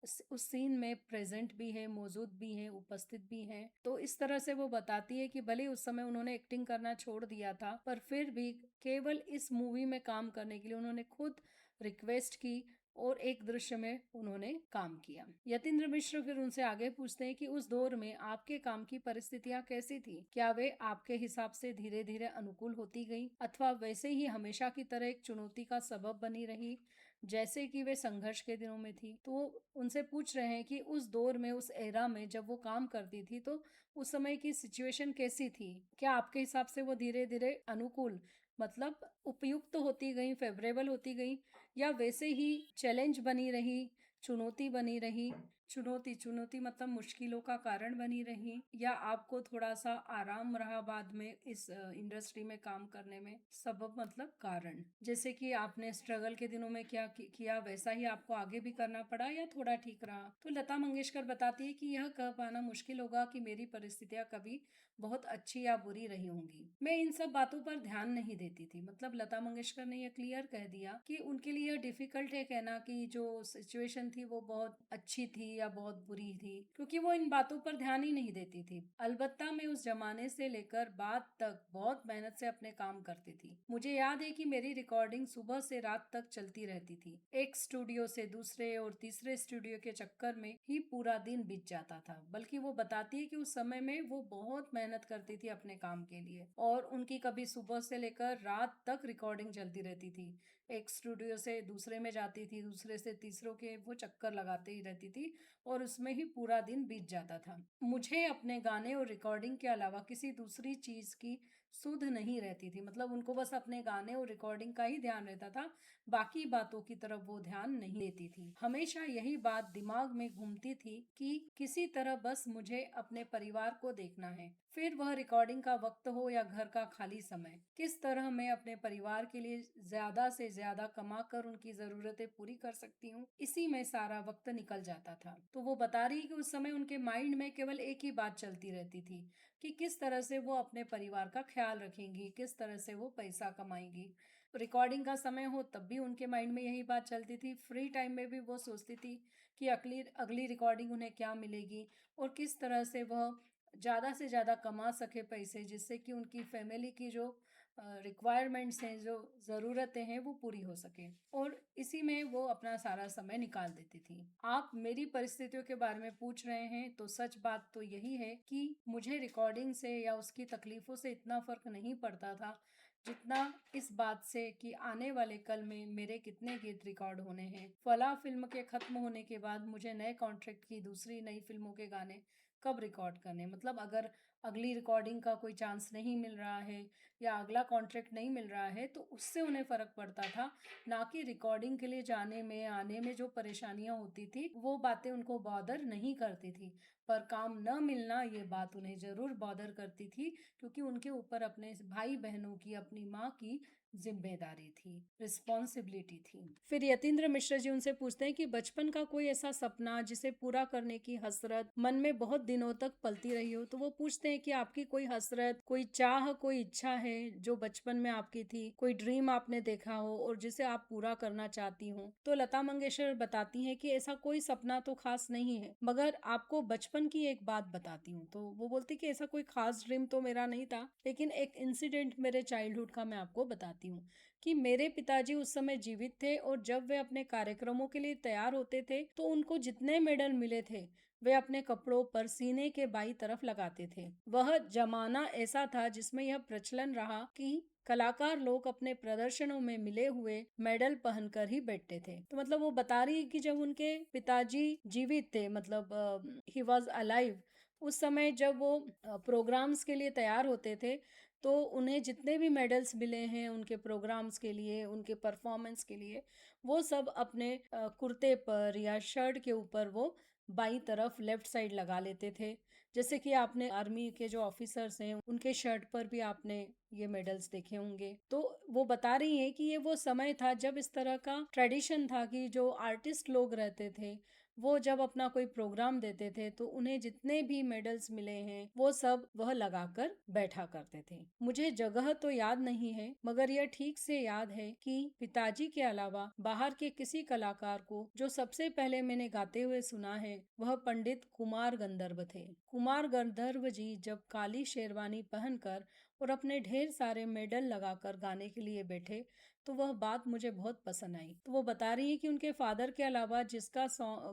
[SPEAKER 1] उस सीन में प्रेजेंट भी है, मौजूद भी है, उपस्थित भी हैं। तो इस तरह से वो बताती है कि भले उस समय उन्होंने एक्टिंग करना छोड़ दिया था, पर फिर भी केवल इस मूवी में काम करने के लिए उन्होंने खुद रिक्वेस्ट की और एक दृश्य में उन्होंने काम किया। यतीन्द्र मिश्र फिर उनसे आगे पूछते हैं कि उस दौर में आपके काम की परिस्थितियां कैसी थी? क्या वे आपके हिसाब से धीरे धीरे अनुकूल होती गई अथवा वैसे ही हमेशा की तरह एक चुनौती का सबब बनी रही जैसे कि वे संघर्ष के दिनों में थी? तो उनसे पूछ रहे हैं कि उस दौर में, उस एरा में जब वो काम करती थी, तो उस समय की सिचुएशन कैसी थी? क्या आपके हिसाब से वो धीरे धीरे अनुकूल, मतलब उपयुक्त होती गई, फेवरेबल होती गई, या वैसे ही चैलेंज बनी रही, चुनौती बनी रही? चुनौती मतलब मुश्किलों का कारण बनी रही, या आपको थोड़ा सा आराम रहा बाद में इस इंडस्ट्री में काम करने में? सबब मतलब कारण, जैसे कि आपने स्ट्रगल के दिनों में क्या किया वैसा ही आपको आगे भी करना पड़ा या थोड़ा ठीक रहा? तो लता मंगेशकर बताती है कि यह कह पाना मुश्किल होगा कि मेरी परिस्थितियां कभी बहुत अच्छी या बुरी रही होंगी। मैं इन सब बातों पर ध्यान नहीं देती थी। मतलब लता मंगेशकर ने यह क्लियर कह दिया कि उनके लिए यह डिफिकल्ट है कहना कि जो सिचुएशन थी वो बहुत अच्छी थी या बहुत बुरी थी, क्योंकि वो इन बातों पर ध्यान ही नहीं देती थी। अलबत्ता मैं उस जमाने से लेकर बाद तक बहुत मेहनत से अपने काम करती थी। मुझे याद है कि मेरी रिकॉर्डिंग सुबह से रात तक चलती रहती थी। एक स्टूडियो से दूसरे और तीसरे स्टूडियो के चक्कर में ही पूरा दिन बीत जाता था। बल्कि वो बताती है कि उस समय में वो बहुत मेहनत करती थी अपने काम के लिए और उनकी कभी सुबह से लेकर रात तक रिकॉर्डिंग चलती रहती थी। एक स्टूडियो से दूसरे में जाती थी, दूसरे से तीसरों के वो चक्कर लगाते ही रहती थी और उसमें ही पूरा दिन बीत जाता था। मुझे अपने गाने और रिकॉर्डिंग के अलावा किसी दूसरी चीज की सुध नहीं रहती थी। मतलब उनको बस अपने गाने और रिकॉर्डिंग का ही ध्यान रहता था, बाकी बातों की तरफ वो ध्यान नहीं देती थी। हमेशा यही बात दिमाग में घूमती थी कि किसी तरह बस मुझे अपने परिवार को देखना है, फिर वह रिकॉर्डिंग का वक्त हो या घर का खाली समय, किस तरह मैं अपने परिवार के लिए ज्यादा से ज्यादा कमा कर उनकी जरूरतें पूरी कर सकती हूँ, इसी में सारा वक्त निकल जाता था। तो वो बता रही कि उस समय उनके माइंड में केवल एक ही बात चलती रहती थी कि किस तरह से वो अपने परिवार का ख्याल रखेंगी, किस तरह से वो पैसा कमाएंगी। रिकॉर्डिंग का समय हो तब भी उनके माइंड में यही बात चलती थी, फ्री टाइम में भी वो सोचती थी कि अगली अगली रिकॉर्डिंग उन्हें क्या मिलेगी और किस तरह से वह ज़्यादा से ज़्यादा कमा सके पैसे, जिससे कि उनकी फैमिली की जो रिक्वायरमेंट्स हैं, जो ज़रूरतें हैं, वो पूरी हो सके। और इसी में वो अपना सारा समय निकाल देती थी। आप मेरी परिस्थितियों के बारे में पूछ रहे हैं, तो सच बात तो यही है कि मुझे रिकॉर्डिंग से या उसकी तकलीफों से इतना फर्क नहीं पड़ता था जितना इस बात से कि आने वाले कल में मेरे कितने गीत रिकॉर्ड होने हैं। फला फिल्म के खत्म होने के बाद मुझे नए कॉन्ट्रैक्ट की दूसरी नई फिल्मों के गाने कब रिकॉर्ड करने, मतलब अगर अगली रिकॉर्डिंग का कोई चांस नहीं मिल रहा है या अगला कॉन्ट्रैक्ट नहीं मिल रहा है, तो उससे उन्हें फ़र्क पड़ता था, ना कि रिकॉर्डिंग के लिए जाने में आने में जो परेशानियां होती थी वो बातें उनको बॉदर नहीं करती थी। पर काम न मिलना ये बात उन्हें ज़रूर बॉदर करती थी, क्योंकि उनके ऊपर अपने भाई बहनों की, अपनी माँ की जिम्मेदारी थी, रिस्पॉन्सिबिलिटी थी। फिर यतीन्द्र मिश्र जी उनसे पूछते हैं कि बचपन का कोई ऐसा सपना जिसे पूरा करने की हसरत मन में बहुत दिनों तक पलती रही हो। तो वो पूछते हैं कि आपकी कोई हसरत, कोई चाह, कोई इच्छा है जो बचपन में आपकी थी, कोई ड्रीम आपने देखा हो और जिसे आप पूरा करना चाहती हो? तो लता मंगेशकर बताती हैं कि ऐसा कोई सपना तो खास नहीं है, मगर आपको बचपन की एक बात बताती हूँ। तो वो बोलती कि ऐसा कोई खास ड्रीम तो मेरा नहीं था, लेकिन एक इंसिडेंट मेरे चाइल्डहुड का मैं आपको बताती जानती हूँ कि मेरे पिताजी उस समय जीवित थे और जब वे अपने कार्यक्रमों के लिए तैयार होते थे तो उनको जितने मेडल मिले थे वे अपने कपड़ों पर सीने के बाई तरफ लगाते थे। वह जमाना ऐसा था जिसमें यह प्रचलन रहा कि कलाकार लोग अपने प्रदर्शनों में मिले हुए मेडल पहनकर ही बैठते थे। तो मतलब वो बता रही है कि जब उनके पिताजी जीवित थे, मतलब ही वॉज अलाइव, उस समय जब वो प्रोग्राम्स के लिए तैयार होते थे तो उन्हें जितने भी मेडल्स मिले हैं उनके प्रोग्राम्स के लिए, उनके परफॉर्मेंस के लिए, वो सब अपने कुर्ते पर या शर्ट के ऊपर वो बाई तरफ लेफ्ट साइड लगा लेते थे। जैसे कि आपने आर्मी के जो ऑफिसर्स हैं उनके शर्ट पर भी आपने ये मेडल्स देखे होंगे। तो वो बता रही हैं कि ये वो समय था जब इस तरह का ट्रेडिशन था कि जो आर्टिस्ट लोग रहते थे वो जब अपना कोई प्रोग्राम देते थे तो उन्हें जितने भी मेडल्स मिले हैं वो सब वह लगाकर बैठा करते थे। मुझे जगह तो याद नहीं है मगर यह ठीक से याद है कि पिताजी के अलावा बाहर के किसी कलाकार को जो सबसे पहले मैंने गाते हुए सुना है वह पंडित कुमार गंधर्व थे। कुमार गंधर्व जी जब काली शेरवानी पहनकर और अपने ढेर सारे मेडल लगाकर गाने के लिए बैठे तो वह बात मुझे बहुत पसंद आई। तो वो बता रही है कि उनके फादर के अलावा जिसका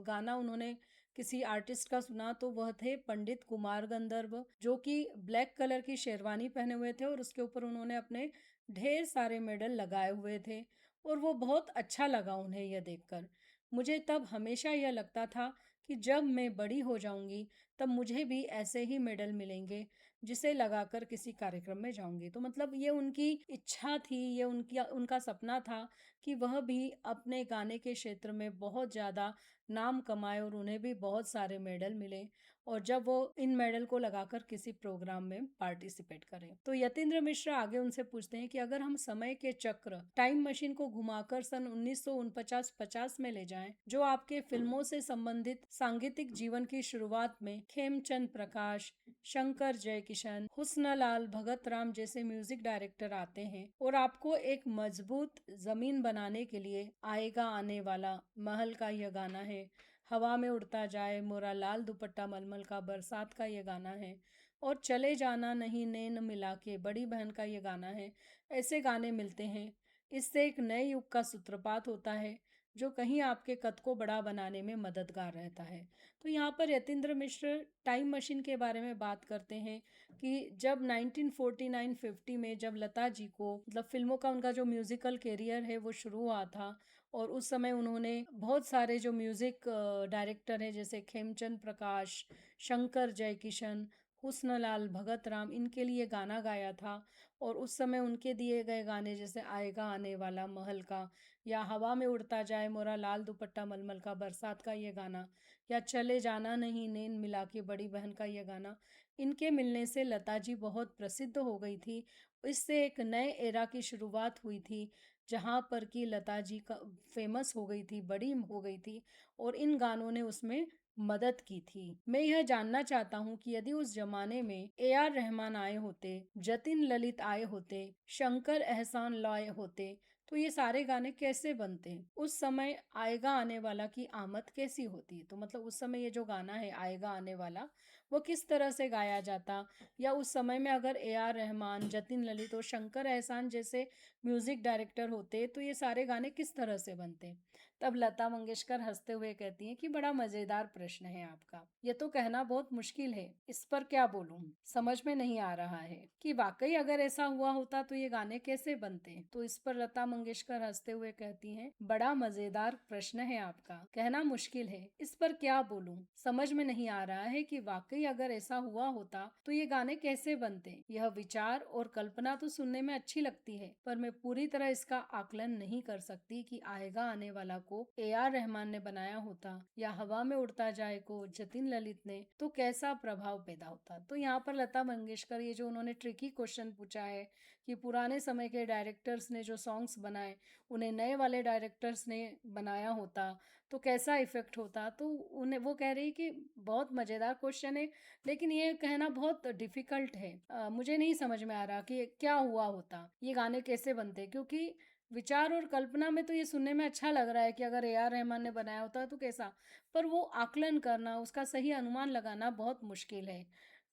[SPEAKER 1] गाना उन्होंने किसी आर्टिस्ट का सुना तो वह थे पंडित कुमार गंधर्व, जो कि ब्लैक कलर की शेरवानी पहने हुए थे और उसके ऊपर उन्होंने अपने ढेर सारे मेडल लगाए हुए थे और वो बहुत अच्छा लगा उन्हें यह देखकर। मुझे तब हमेशा यह लगता था कि जब मैं बड़ी हो जाऊंगी तब मुझे भी ऐसे ही मेडल मिलेंगे जिसे लगाकर किसी कार्यक्रम में जाऊंगी। तो मतलब ये उनकी इच्छा थी, ये उनकी उनका सपना था कि वह भी अपने गाने के क्षेत्र में बहुत ज़्यादा नाम कमाए और उन्हें भी बहुत सारे मेडल मिले और जब वो इन मेडल को लगाकर किसी प्रोग्राम में पार्टिसिपेट करें। तो यतीन्द्र मिश्रा आगे उनसे पूछते हैं कि अगर हम समय के चक्र टाइम मशीन को घुमाकर सन 1949-50 में ले जाएं, जो आपके फिल्मों से संबंधित सांगीतिक जीवन की शुरुआत में खेमचंद प्रकाश, शंकर जयकिशन, हुस्नलाल भगत राम जैसे म्यूजिक डायरेक्टर आते हैं और आपको एक मजबूत जमीन बनाने के लिए आएगा आने वाला महल का यह गाना है, हवा में उड़ता जाए मोरा लाल दुपट्टा मलमल का बरसात का ये गाना है और चले जाना नहीं नैन मिला के बड़ी बहन का ये गाना है, ऐसे गाने मिलते हैं। इससे एक नए युग का सूत्रपात होता है जो कहीं आपके कद को बड़ा बनाने में मददगार रहता है। तो यहाँ पर यतीन्द्र मिश्र टाइम मशीन के बारे में बात करते हैं कि जब 1949-50 में जब लता जी को मतलब फिल्मों का उनका जो म्यूजिकल करियर है वो शुरू हुआ था और उस समय उन्होंने बहुत सारे जो म्यूजिक डायरेक्टर हैं जैसे खेमचंद प्रकाश, शंकर जयकिशन, हुस्नलाल भगत राम, इनके लिए गाना गाया था और उस समय उनके दिए गए गाने जैसे आएगा आने वाला महल का या हवा में उड़ता जाए मोरा लाल दुपट्टा मलमल का बरसात का ये गाना या चले जाना नहीं नैन मिला के बड़ी बहन का ये गाना, इनके मिलने से लता जी बहुत प्रसिद्ध हो गई थी। इससे एक नए एरा की शुरुआत हुई थी जहाँ पर कि लता जी का फेमस हो गई थी, बड़ी हो गई थी और इन गानों ने उसमें मदद की थी। मैं यह जानना चाहता हूँ कि यदि उस जमाने में A.R. रहमान आए होते, जतिन ललित आए होते, शंकर एहसान लाए होते तो ये सारे गाने कैसे बनते, उस समय आएगा आने वाला की आमद कैसी होती। तो मतलब उस समय ये जो गाना है आएगा आने वाला वो किस तरह से गाया जाता या उस समय में अगर A.R. रहमान, जतिन ललित और शंकर एहसान जैसे म्यूजिक डायरेक्टर होते तो ये सारे गाने किस तरह से बनते। तब लता मंगेशकर हंसते हुए कहती हैं कि बड़ा मजेदार प्रश्न है आपका, ये तो कहना बहुत मुश्किल है, इस पर क्या बोलूं, समझ में नहीं आ रहा है कि वाकई अगर ऐसा हुआ होता तो ये गाने कैसे बनते। तो इस पर लता मंगेशकर हंसते हुए कहती हैं बड़ा मजेदार प्रश्न है आपका, कहना मुश्किल है, इस पर क्या बोलूं, समझ में नहीं आ रहा है कि वाकई अगर ऐसा हुआ होता तो ये गाने कैसे बनते। यह विचार और कल्पना तो सुनने में अच्छी लगती है पर मैं पूरी तरह इसका आकलन नहीं कर सकती कि आएगा आने वाला को A.R. रहमान ने बनाया होता या हवा में उड़ता जाए को जतिन ललित ने तो कैसा प्रभाव पैदा होता। तो यहाँ पर लता मंगेशकर ये जो उन्होंने ट्रिकी क्वेश्चन पूछा है कि पुराने समय के डायरेक्टर्स ने जो सॉन्ग्स बनाए उन्हें नए वाले डायरेक्टर्स ने बनाया होता तो कैसा इफेक्ट होता, तो उन्हें वो कह रही कि बहुत मजेदार क्वेश्चन है लेकिन ये कहना बहुत डिफिकल्ट है। मुझे नहीं समझ में आ रहा कि क्या हुआ होता, ये गाने कैसे बनते, क्योंकि विचार और कल्पना में तो ये सुनने में अच्छा लग रहा है कि अगर A.R. रहमान ने बनाया होता तो कैसा, पर वो आकलन करना, उसका सही अनुमान लगाना बहुत मुश्किल है।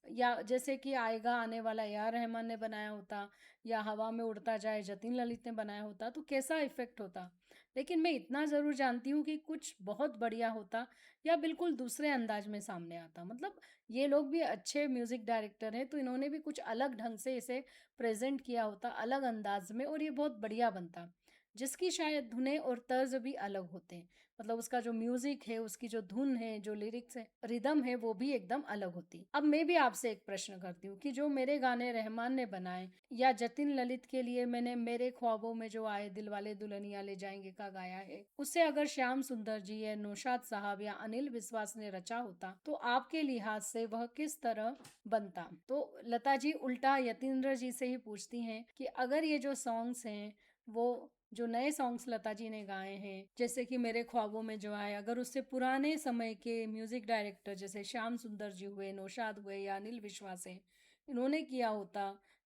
[SPEAKER 1] या जैसे कि आएगा आने वाला ए आर रहमान ने बनाया होता, या हवा में उड़ता जाए जतिन ललित ने बनाया होता, तो कैसा इफेक्ट होता। लेकिन मैं इतना ज़रूर जानती हूँ कि कुछ बहुत बढ़िया होता, या बिल्कुल दूसरे अंदाज में सामने आता। मतलब ये लोग भी अच्छे म्यूजिक डायरेक्टर हैं, तो इन्होंने भी कुछ अलग ढंग से इसे प्रेजेंट किया होता, अलग अंदाज में, और ये बहुत बढ़िया बनता, जिसकी शायद धुनें और तर्ज भी अलग होते हैं। मतलब उसका जो म्यूजिक है, उसकी जो धुन है, जो लिरिक्स है, रिदम है, वो भी एकदम अलग होती। अब मैं भी आपसे एक प्रश्न करती हूँ कि जो मेरे गाने रहमान ने बनाए, या जतिन ललित के लिए मैंने मेरे ख्वाबों में जो आए दिलवाले दुल्हनिया ले जाएंगे का गाया है, उसे अगर श्याम सुंदर जी या नौशाद साहब या अनिल विश्वास ने रचा होता, तो आपके लिहाज से वह किस तरह बनता। तो लता जी उल्टा यतीन्द्र जी से ही पूछती हैं कि अगर ये जो सॉन्ग्स हैं, वो जो नए सॉन्ग्स लता जी ने गाए हैं, जैसे कि मेरे ख्वाबों में जो आए, अगर उससे पुराने समय के म्यूजिक डायरेक्टर जैसे श्याम सुंदर जी हुए, नौशाद हुए, या अनिल विश्वास है, इन्होंने किया होता,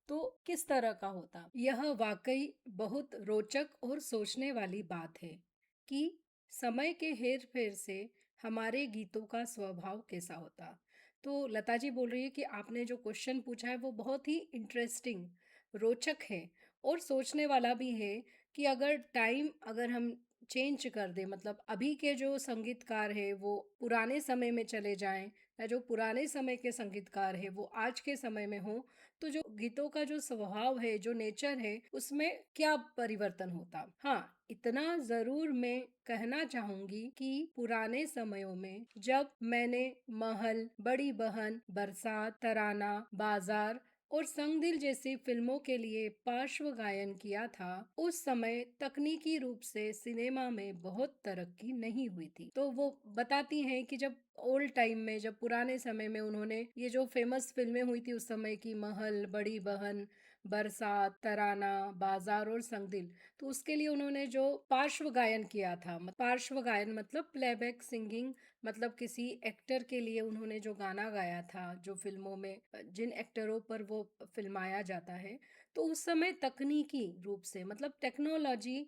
[SPEAKER 1] तो किस तरह का होता। यह वाकई बहुत रोचक और सोचने वाली बात है कि समय के हेर फेर से हमारे गीतों का स्वभाव कैसा होता। तो लता जी बोल रही है कि आपने जो क्वेश्चन पूछा है वो बहुत ही इंटरेस्टिंग, रोचक है, और सोचने वाला भी है कि अगर हम चेंज कर दें, मतलब अभी के जो संगीतकार है वो पुराने समय में चले जाएं, या जो पुराने समय के संगीतकार है वो आज के समय में हो, तो जो गीतों का जो स्वभाव है, जो नेचर है, उसमें क्या परिवर्तन होता। हाँ, इतना जरूर मैं कहना चाहूंगी कि पुराने समयों में जब मैंने महल, बड़ी बहन, बरसात, तराना, बाजार और संगदिल जैसी फिल्मों के लिए पार्श्व गायन किया था, उस समय तकनीकी रूप से सिनेमा में बहुत तरक्की नहीं हुई थी। तो वो बताती हैं कि जब ओल्ड टाइम में, जब पुराने समय में उन्होंने ये जो फेमस फिल्में हुई थी उस समय की, महल, बड़ी बहन, बरसात, तराना, बाजार और संगदिल, तो उसके लिए उन्होंने जो पार्श्व गायन किया था, पार्श्व गायन मतलब प्लेबैक सिंगिंग, मतलब किसी एक्टर के लिए उन्होंने जो गाना गाया था, जो फिल्मों में जिन एक्टरों पर वो फिल्माया जाता है, तो उस समय तकनीकी रूप से, मतलब टेक्नोलॉजी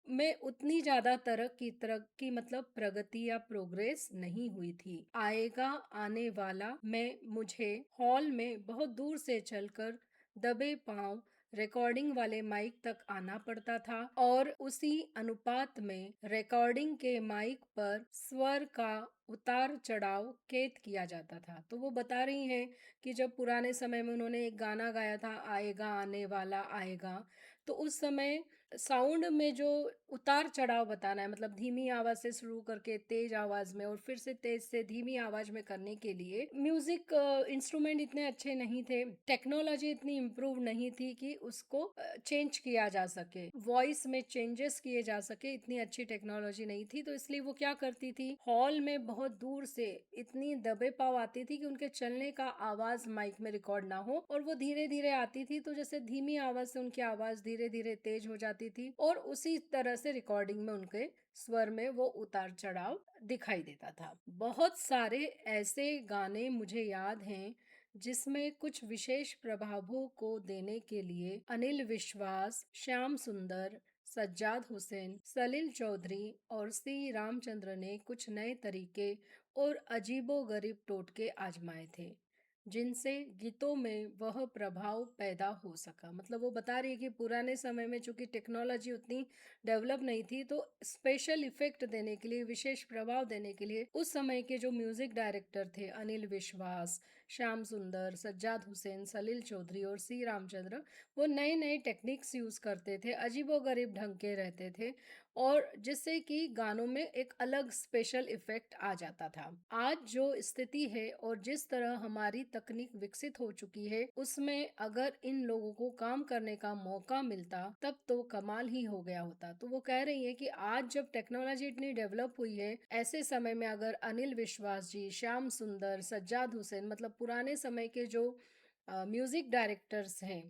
[SPEAKER 1] में उतनी ज्यादा तरक्की मतलब प्रगति या प्रोग्रेस नहीं हुई थी। आएगा आने वाला में मुझे हॉल में बहुत दूर से चलकर दबे पांव रिकॉर्डिंग वाले माइक तक आना पड़ता था, और उसी अनुपात में रिकॉर्डिंग के माइक पर स्वर का उतार चढ़ाव कैद किया जाता था। तो वो बता रही हैं कि जब पुराने समय में उन्होंने एक गाना गाया था, आएगा आने वाला आएगा, तो उस समय साउंड में जो उतार चढ़ाव बताना है, मतलब धीमी आवाज से शुरू करके तेज आवाज में, और फिर से तेज से धीमी आवाज में करने के लिए म्यूजिक इंस्ट्रूमेंट इतने अच्छे नहीं थे, टेक्नोलॉजी इतनी इम्प्रूव नहीं थी कि उसको चेंज किया जा सके, वॉइस में चेंजेस किए जा सके, इतनी अच्छी टेक्नोलॉजी नहीं थी। तो इसलिए वो क्या करती थी, हॉल में बहुत दूर से इतनी दबे पाव आती थी कि उनके चलने का आवाज माइक में रिकॉर्ड ना हो, और वो धीरे धीरे आती थी, तो जैसे धीमी आवाज से उनकी आवाज धीरे धीरे तेज हो जाती थी, और उसी तरह से रिकॉर्डिंग में उनके स्वर में वो उतार चढ़ाव दिखाई देता था। बहुत सारे ऐसे गाने मुझे याद हैं जिसमें कुछ विशेष प्रभावों को देने के लिए अनिल विश्वास, श्याम सुंदर, सज्जाद हुसैन, सलील चौधरी और सी रामचंद्र ने कुछ नए तरीके और अजीबोगरीब टोटके आजमाए थे, जिनसे गीतों में वह प्रभाव पैदा हो सका। मतलब वो बता रही है कि पुराने समय में चूंकि टेक्नोलॉजी उतनी डेवलप नहीं थी, तो स्पेशल इफेक्ट देने के लिए, विशेष प्रभाव देने के लिए उस समय के जो म्यूजिक डायरेक्टर थे, अनिल विश्वास, श्याम सुंदर, सज्जाद हुसैन, सलील चौधरी और सी रामचंद्र, वो नए नए टेक्निक्स यूज करते थे, अजीबोगरीब ढंग के रहते थे, और जिससे कि गानों में एक अलग स्पेशल इफेक्ट आ जाता था। आज जो स्थिति है और जिस तरह हमारी तकनीक विकसित हो चुकी है, उसमें अगर इन लोगों को काम करने का मौका मिलता तब तो कमाल ही हो गया होता। तो वो कह रही है कि आज जब टेक्नोलॉजी इतनी डेवलप हुई है, ऐसे समय में अगर अनिल विश्वास जी, श्याम सुंदर, सज्जाद हुसैन, मतलब पुराने समय के जो म्यूजिक डायरेक्टर्स हैं,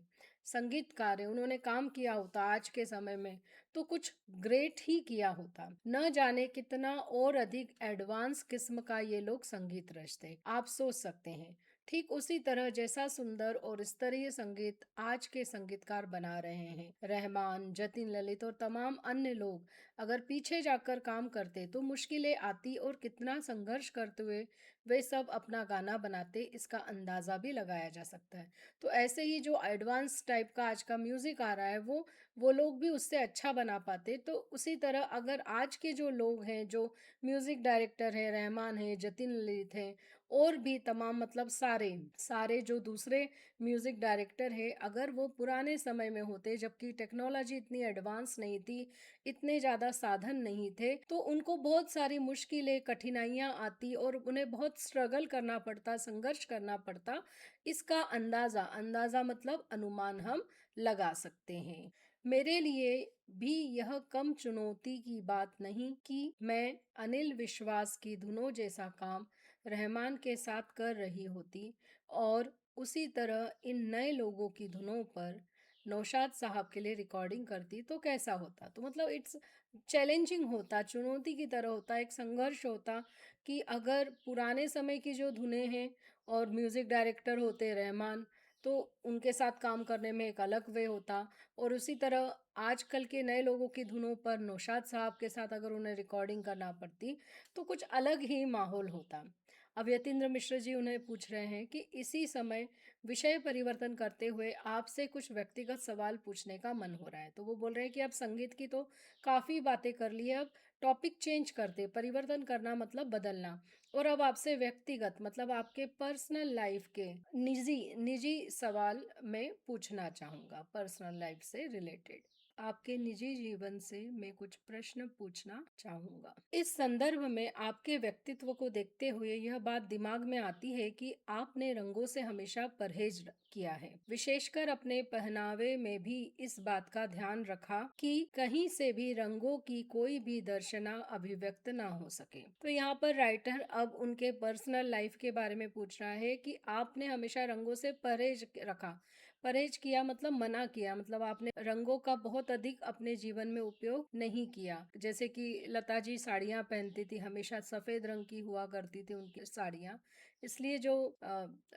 [SPEAKER 1] संगीतकार हैं, उन्होंने काम किया होता आज के समय में, तो कुछ ग्रेट ही किया होता। न जाने कितना और अधिक एडवांस किस्म का ये लोग संगीत रचते, आप सोच सकते हैं। ठीक उसी तरह जैसा सुंदर और स्तरीय संगीत आज के संगीतकार बना रहे हैं, रहमान, जतिन ललित और तमाम अन्य लोग अगर पीछे जाकर काम करते तो मुश्किलें आती और कितना संघर्ष करते हुए वे सब अपना गाना बनाते, इसका अंदाजा भी लगाया जा सकता है। तो ऐसे ही जो एडवांस टाइप का आज का म्यूजिक आ रहा है वो लोग भी उससे अच्छा बना पाते। तो उसी तरह अगर आज के जो लोग हैं, जो म्यूजिक डायरेक्टर हैं, रहमान है, जतिन ललित हैं और भी तमाम, मतलब सारे सारे जो दूसरे म्यूजिक डायरेक्टर है, अगर वो पुराने समय में होते जबकि टेक्नोलॉजी इतनी एडवांस नहीं थी, इतने ज़्यादा साधन नहीं थे, तो उनको बहुत सारी मुश्किलें, कठिनाइयाँ आती और उन्हें बहुत स्ट्रगल करना पड़ता, संघर्ष करना पड़ता। इसका अंदाज़ा अंदाज़ा मतलब अनुमान हम लगा सकते हैं। मेरे लिए भी यह कम चुनौती की बात नहीं कि मैं अनिल विश्वास की धुनों जैसा काम रहमान के साथ कर रही होती और उसी तरह इन नए लोगों की धुनों पर नौशाद साहब के लिए रिकॉर्डिंग करती तो कैसा होता। तो मतलब इट्स चैलेंजिंग होता, चुनौती की तरह होता, एक संघर्ष होता कि अगर पुराने समय की जो धुनें हैं और म्यूज़िक डायरेक्टर होते रहमान, तो उनके साथ काम करने में एक अलग वे होता और उसी तरह आजकल के नए लोगों की धुनों पर नौशाद साहब के साथ अगर उन्हें रिकॉर्डिंग करना पड़ती तो कुछ अलग ही माहौल होता। अब यतीन्द्र मिश्र जी उन्हें पूछ रहे हैं कि इसी समय विषय परिवर्तन करते हुए आपसे कुछ व्यक्तिगत सवाल पूछने का मन हो रहा है। तो वो बोल रहे हैं कि अब संगीत की तो काफ़ी बातें कर ली है, अब टॉपिक चेंज करते, परिवर्तन करना मतलब बदलना, और अब आपसे व्यक्तिगत मतलब आपके पर्सनल लाइफ के निजी निजी सवाल मैं पूछना चाहूँगा, पर्सनल लाइफ से रिलेटेड। आपके निजी जीवन से मैं कुछ प्रश्न पूछना चाहूँगा। इस संदर्भ में आपके व्यक्तित्व को देखते हुए यह बात दिमाग में आती है कि आपने रंगों से हमेशा परहेज किया है। विशेषकर अपने पहनावे में भी इस बात का ध्यान रखा कि कहीं से भी रंगों की कोई भी दर्शना अभिव्यक्त ना हो सके। तो यहाँ पर राइटर अब उनके पर्सनल लाइफ के बारे में पूछ रहा है कि आपने हमेशा रंगों से परहेज रखा। परहेज किया मतलब मना किया, मतलब आपने रंगों का बहुत अधिक अपने जीवन में उपयोग नहीं किया। जैसे कि लता जी साड़ियाँ पहनती थी, हमेशा सफ़ेद रंग की हुआ करती थी उनकी साड़ियाँ। इसलिए जो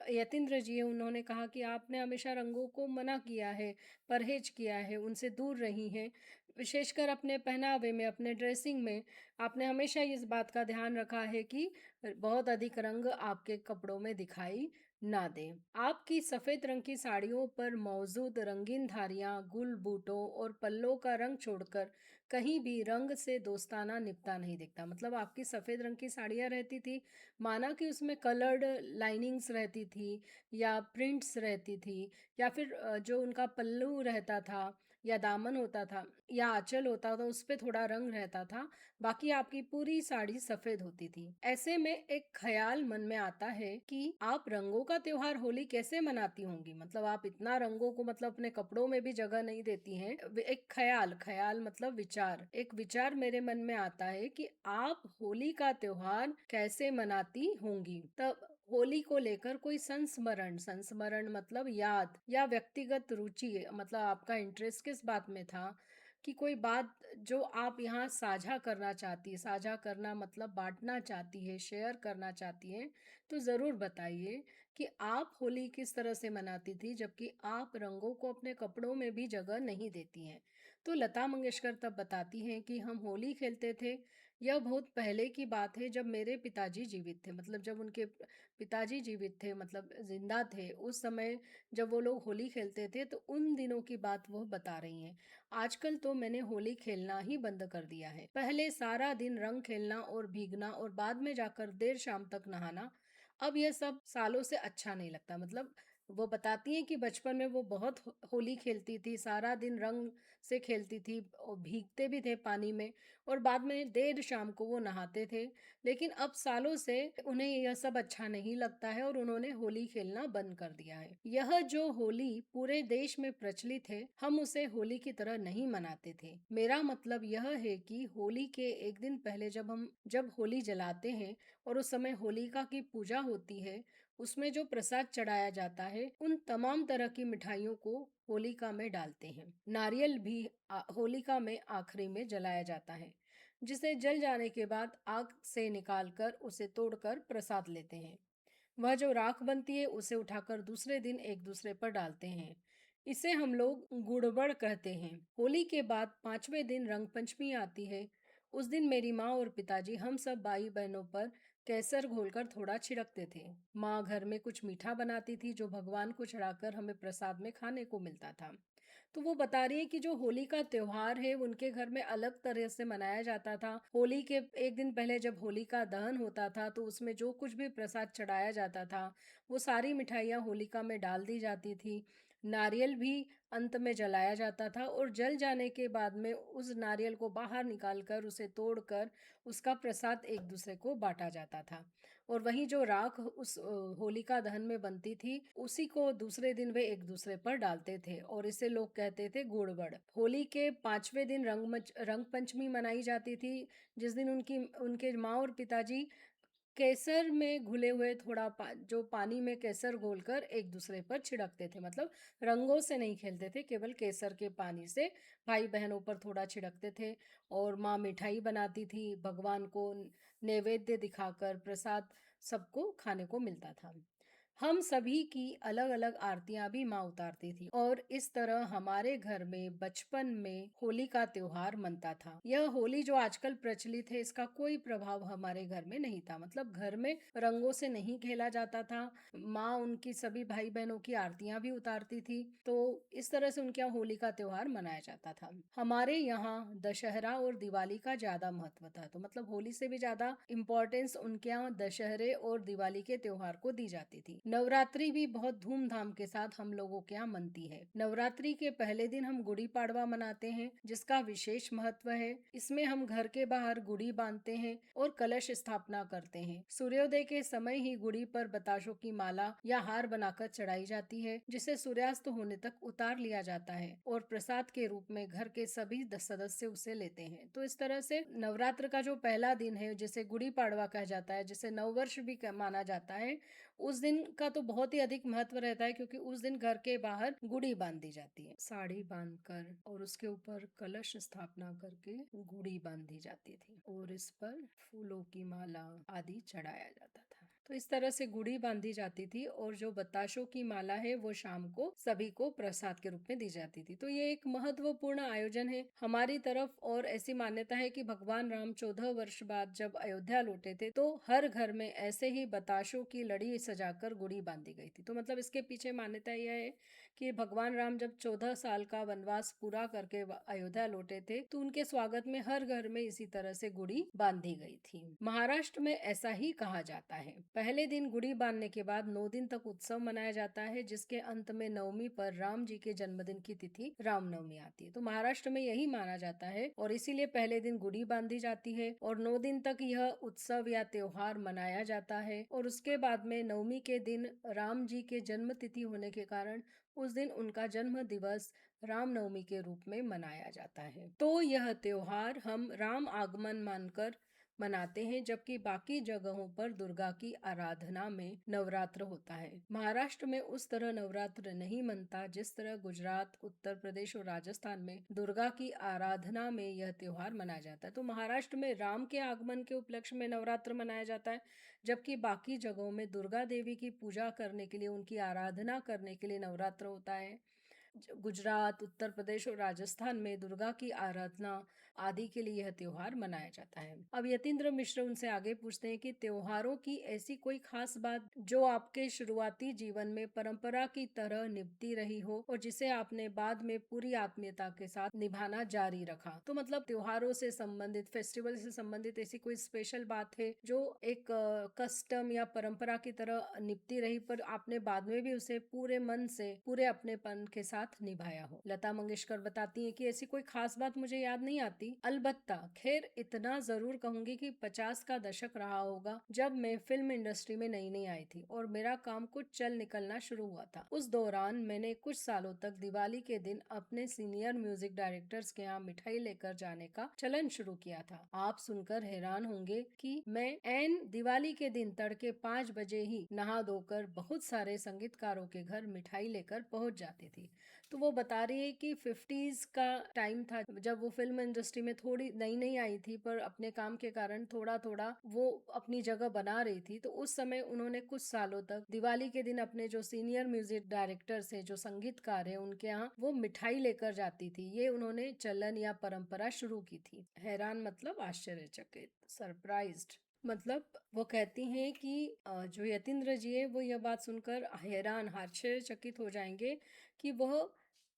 [SPEAKER 1] यतीन्द्र जी हैं उन्होंने कहा कि आपने हमेशा रंगों को मना किया है, परहेज किया है, उनसे दूर रही हैं। विशेषकर अपने पहनावे में, अपने ड्रेसिंग में आपने हमेशा इस बात का ध्यान रखा है कि बहुत अधिक रंग आपके कपड़ों में दिखाई ना दें। आपकी सफ़ेद रंग की साड़ियों पर मौजूद रंगीन धारियाँ, गुल बूटों और पल्लों का रंग छोड़कर कहीं भी रंग से दोस्ताना निपटा नहीं दिखता। मतलब आपकी सफ़ेद रंग की साड़ियाँ रहती थी, माना कि उसमें कलर्ड लाइनिंग्स रहती थी या प्रिंट्स रहती थी या फिर जो उनका पल्लू रहता था या दामन होता था या आंचल होता था उस पे थोड़ा रंग रहता था, बाकी आपकी पूरी साड़ी सफेद होती थी। ऐसे में एक ख्याल मन में आता है कि आप रंगों का त्योहार होली कैसे मनाती होंगी। मतलब आप इतना रंगों को मतलब अपने कपड़ों में भी जगह नहीं देती हैं। एक ख्याल, ख्याल मतलब विचार, एक विचार मेरे मन में आता है कि आप होली का त्योहार कैसे मनाती होंगी। तब होली को लेकर कोई संस्मरण, संस्मरण मतलब याद या व्यक्तिगत रुचि, मतलब आपका इंटरेस्ट किस बात में था कि कोई बात जो आप यहाँ साझा करना चाहती है, साझा करना मतलब बांटना चाहती है, शेयर करना चाहती हैं, तो ज़रूर बताइए कि आप होली किस तरह से मनाती थी जबकि आप रंगों को अपने कपड़ों में भी जगह नहीं देती हैं। तो लता मंगेशकर तब बताती हैं कि हम होली खेलते थे, यह बहुत पहले की बात है जब मेरे पिताजी जीवित थे। मतलब जब उनके पिताजी जीवित थे, मतलब जिंदा थे, उस समय जब वो लोग होली खेलते थे तो उन दिनों की बात वो बता रही हैं। आजकल तो मैंने होली खेलना ही बंद कर दिया है। पहले सारा दिन रंग खेलना और भीगना और बाद में जाकर देर शाम तक नहाना, अब यह सब सालों से अच्छा नहीं लगता। मतलब वो बताती हैं कि बचपन में वो बहुत होली खेलती थी, सारा दिन रंग से खेलती थी और भीगते भी थे पानी में, और बाद में देर शाम को वो नहाते थे। लेकिन अब सालों से उन्हें यह सब अच्छा नहीं लगता है और उन्होंने होली खेलना बंद कर दिया है। यह जो होली पूरे देश में प्रचलित है, हम उसे होली की तरह नहीं मनाते थे। मेरा मतलब यह है कि होली के एक दिन पहले जब होली जलाते हैं और उस समय होलिका की पूजा होती है, उसमें जो प्रसाद चढ़ाया जाता है, उन तमाम तरह की मिठाइयों को होलिका में डालते हैं। नारियल भी होलिका में आखिरी में जलाया जाता है, जिसे जल जाने के बाद आग से निकालकर उसे तोड़कर प्रसाद लेते हैं। वह जो राख बनती है उसे उठाकर दूसरे दिन एक दूसरे पर डालते हैं। इसे हम लोग गुड़बड़ कहते हैं। होली के बाद 5वें दिन रंग पंचमी आती है। उस दिन मेरी माँ और पिताजी हम सब भाई बहनों पर केसर घोलकर थोड़ा छिड़कते थे। माँ घर में कुछ मीठा बनाती थी जो भगवान को चढ़ाकर हमें प्रसाद में खाने को मिलता था। तो वो बता रही है कि जो होली का त्योहार है उनके घर में अलग तरह से मनाया जाता था। होली के एक दिन पहले जब होली का दहन होता था तो उसमें जो कुछ भी प्रसाद चढ़ाया जाता था वो सारी मिठाइयाँ होलिका में डाल दी जाती थी। नारियल भी अंत में जलाया जाता था और जल जाने के बाद में उस नारियल को बाहर निकालकर उसे तोड़कर उसका प्रसाद एक दूसरे को बांटा जाता था। और वहीं जो राख उस होलिका दहन में बनती थी उसी को दूसरे दिन वे एक दूसरे पर डालते थे और इसे लोग कहते थे गुड़बड़। होली के 5वें दिन रंग पंचमी मनाई जाती थी, जिस दिन उनकी उनके माँ और पिताजी केसर में घुले हुए जो पानी में केसर घोलकर एक दूसरे पर छिड़कते थे। मतलब रंगों से नहीं खेलते थे, केवल केसर के पानी से भाई बहनों पर थोड़ा छिड़कते थे। और माँ मिठाई बनाती थी, भगवान को नैवेद्य दिखाकर प्रसाद सबको खाने को मिलता था। हम सभी की अलग अलग आरतियां भी माँ उतारती थी और इस तरह हमारे घर में बचपन में होली का त्योहार मनता था। यह होली जो आजकल प्रचलित है इसका कोई प्रभाव हमारे घर में नहीं था। मतलब घर में रंगों से नहीं खेला जाता था। माँ उनकी सभी भाई बहनों की आरतियां भी उतारती थी। तो इस तरह से उनके यहाँ होली का त्योहार मनाया जाता था। हमारे यहाँ दशहरा और दिवाली का ज्यादा महत्व था। तो मतलब होली से भी ज्यादा इम्पोर्टेंस उनके यहाँ दशहरे और दिवाली के त्योहार को दी जाती थी। नवरात्रि भी बहुत धूमधाम के साथ हम लोगों के यहाँ मनती है। नवरात्रि के पहले दिन हम गुड़ी पाड़वा मनाते हैं जिसका विशेष महत्व है। इसमें हम घर के बाहर गुड़ी बांधते हैं और कलश स्थापना करते हैं। सूर्योदय के समय ही गुड़ी पर बताशों की माला या हार बनाकर चढ़ाई जाती है जिसे सूर्यास्त होने तक उतार लिया जाता है और प्रसाद के रूप में घर के सभी सदस्य उसे लेते हैं। तो इस तरह से नवरात्र का जो पहला दिन है जिसे गुड़ी पाड़वा कहा जाता है, जिसे नववर्ष भी माना जाता है, उस दिन का तो बहुत ही अधिक महत्व रहता है क्योंकि उस दिन घर के बाहर गुड़ी बांधी जाती है। साड़ी बांधकर और उसके ऊपर कलश स्थापना करके गुड़ी बांधी जाती थी और इस पर फूलों की माला आदि चढ़ाया जाता था। तो इस तरह से गुड़ी बांधी जाती थी और जो बताशों की माला है वो शाम को सभी को प्रसाद के रूप में दी जाती थी। तो ये एक महत्वपूर्ण आयोजन है हमारी तरफ। और ऐसी मान्यता है कि भगवान राम 14 वर्ष बाद जब अयोध्या लौटे थे तो हर घर में ऐसे ही बताशों की लड़ी सजाकर गुड़ी बांधी गई थी। तो मतलब इसके पीछे मान्यता यह है कि भगवान राम जब 14 साल का वनवास पूरा करके अयोध्या लौटे थे तो उनके स्वागत में हर घर में इसी तरह से गुड़ी बांधी गई थी। महाराष्ट्र में ऐसा ही कहा जाता है। पहले दिन गुड़ी बांधने के बाद 9 दिन तक उत्सव मनाया जाता है जिसके अंत में नवमी पर राम जी के जन्मदिन की तिथि रामनवमी आती है। तो महाराष्ट्र में यही माना जाता है और इसीलिए पहले दिन गुड़ी बांधी जाती है और 9 दिन तक यह उत्सव या त्योहार मनाया जाता है। और उसके बाद में नवमी के दिन राम जी के जन्म तिथि होने के कारण उस दिन उनका जन्म दिवस रामनवमी के रूप में मनाया जाता है। तो यह त्योहार हम राम आगमन मानकर मनाते हैं, जबकि बाकी जगहों पर दुर्गा की आराधना में नवरात्र होता है। महाराष्ट्र में उस तरह नवरात्र नहीं मनता जिस तरह गुजरात, उत्तर प्रदेश और राजस्थान में दुर्गा की आराधना में यह त्योहार मनाया जाता है। तो महाराष्ट्र में राम के आगमन के उपलक्ष्य में नवरात्र मनाया जाता है, जबकि बाकी जगहों में दुर्गा देवी की पूजा करने के लिए, उनकी आराधना करने के लिए नवरात्र होता है। गुजरात, उत्तर प्रदेश और राजस्थान में दुर्गा की आराधना आदि के लिए यह त्योहार मनाया जाता है। अब यतीन्द्र मिश्र उनसे आगे पूछते हैं कि त्योहारों की ऐसी कोई खास बात जो आपके शुरुआती जीवन में परंपरा की तरह निभती रही हो और जिसे आपने बाद में पूरी आत्मीयता के साथ निभाना जारी रखा। तो मतलब त्योहारों से संबंधित, फेस्टिवल से संबंधित ऐसी कोई स्पेशल बात है जो एक कस्टम या परंपरा की तरह निभती रही पर आपने बाद में भी उसे पूरे मन से, पूरे अपनेपन के साथ निभाया हो। लता मंगेशकर बताती हैं कि ऐसी कोई खास बात मुझे याद नहीं आती, अलबत्ता खैर इतना जरूर कहूंगी कि 50 का दशक रहा होगा जब मैं फिल्म इंडस्ट्री में नई नई आई थी और मेरा काम कुछ चल निकलना शुरू हुआ था। उस दौरान मैंने कुछ सालों तक दिवाली के दिन अपने सीनियर म्यूजिक डायरेक्टर्स के यहाँ मिठाई लेकर जाने का चलन शुरू किया था। आप सुनकर हैरान होंगे कि मैं एन दिवाली के दिन तड़के 5 बजे ही नहा धोकर बहुत सारे संगीतकारों के घर मिठाई लेकर पहुंच जाती थी। तो वो बता रही है कि 50s का टाइम था जब वो फिल्म इंडस्ट्री में थोड़ी नई नई आई थी, पर अपने काम के कारण थोड़ा थोड़ा वो अपनी जगह बना रही थी। तो उस समय उन्होंने कुछ सालों तक दिवाली के दिन अपने जो सीनियर म्यूजिक डायरेक्टर्स है, जो संगीतकार है, उनके यहाँ वो मिठाई लेकर जाती थी। ये उन्होंने चलन या परंपरा शुरू की थी। हैरान मतलब आश्चर्यचकित, सरप्राइज्ड। मतलब वो कहती हैं कि जो यतीन्द्र जी है वो यह बात सुनकर हैरान आश्चर्यचकित हो जाएंगे कि वह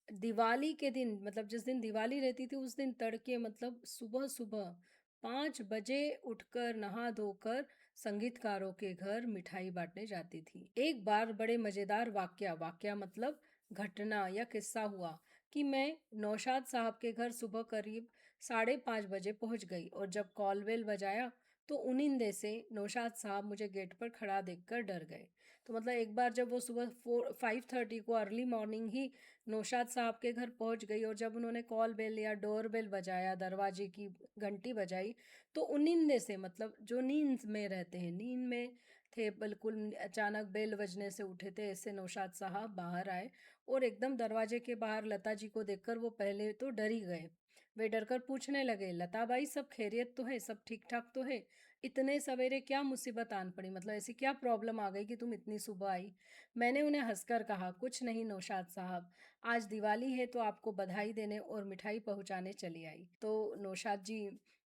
[SPEAKER 1] दिवाली के दिन, मतलब जिस दिन दिवाली रहती थी उस दिन तड़के, मतलब सुबह सुबह 5 बजे उठकर नहा धोकर संगीतकारों के घर मिठाई बांटने जाती थी। एक बार बड़े मजेदार वाक्या मतलब घटना या किस्सा हुआ कि मैं नौशाद साहब के घर सुबह करीब 5:30 बजे पहुंच गई, और जब कॉल बेल बजाया तो उनिंदे से नौशाद साहब मुझे गेट पर खड़ा देखकर डर गए। तो मतलब एक बार जब वो सुबह 5:30 को अर्ली मॉर्निंग ही नौशाद साहब के घर पहुंच गई, और जब उन्होंने कॉल बेल या डोर बेल बजाया, दरवाजे की घंटी बजाई, तो उनिंदे से मतलब जो नींद में रहते हैं, नींद में थे बिल्कुल, अचानक बेल बजने से उठे थे, ऐसे नौशाद साहब बाहर आए और एकदम दरवाजे के बाहर लता जी को देखकर वो पहले तो डर ही गए। वे डरकर पूछने लगे, लता बाई सब खैरियत तो है, सब ठीक ठाक तो है? इतने सवेरे क्या मुसीबत आन पड़ी, मतलब ऐसी क्या प्रॉब्लम आ गई कि तुम इतनी सुबह आई? मैंने उन्हें हंसकर कहा, कुछ नहीं नौशाद साहब, आज दिवाली है तो आपको बधाई देने और मिठाई पहुंचाने चली आई। तो नौशाद जी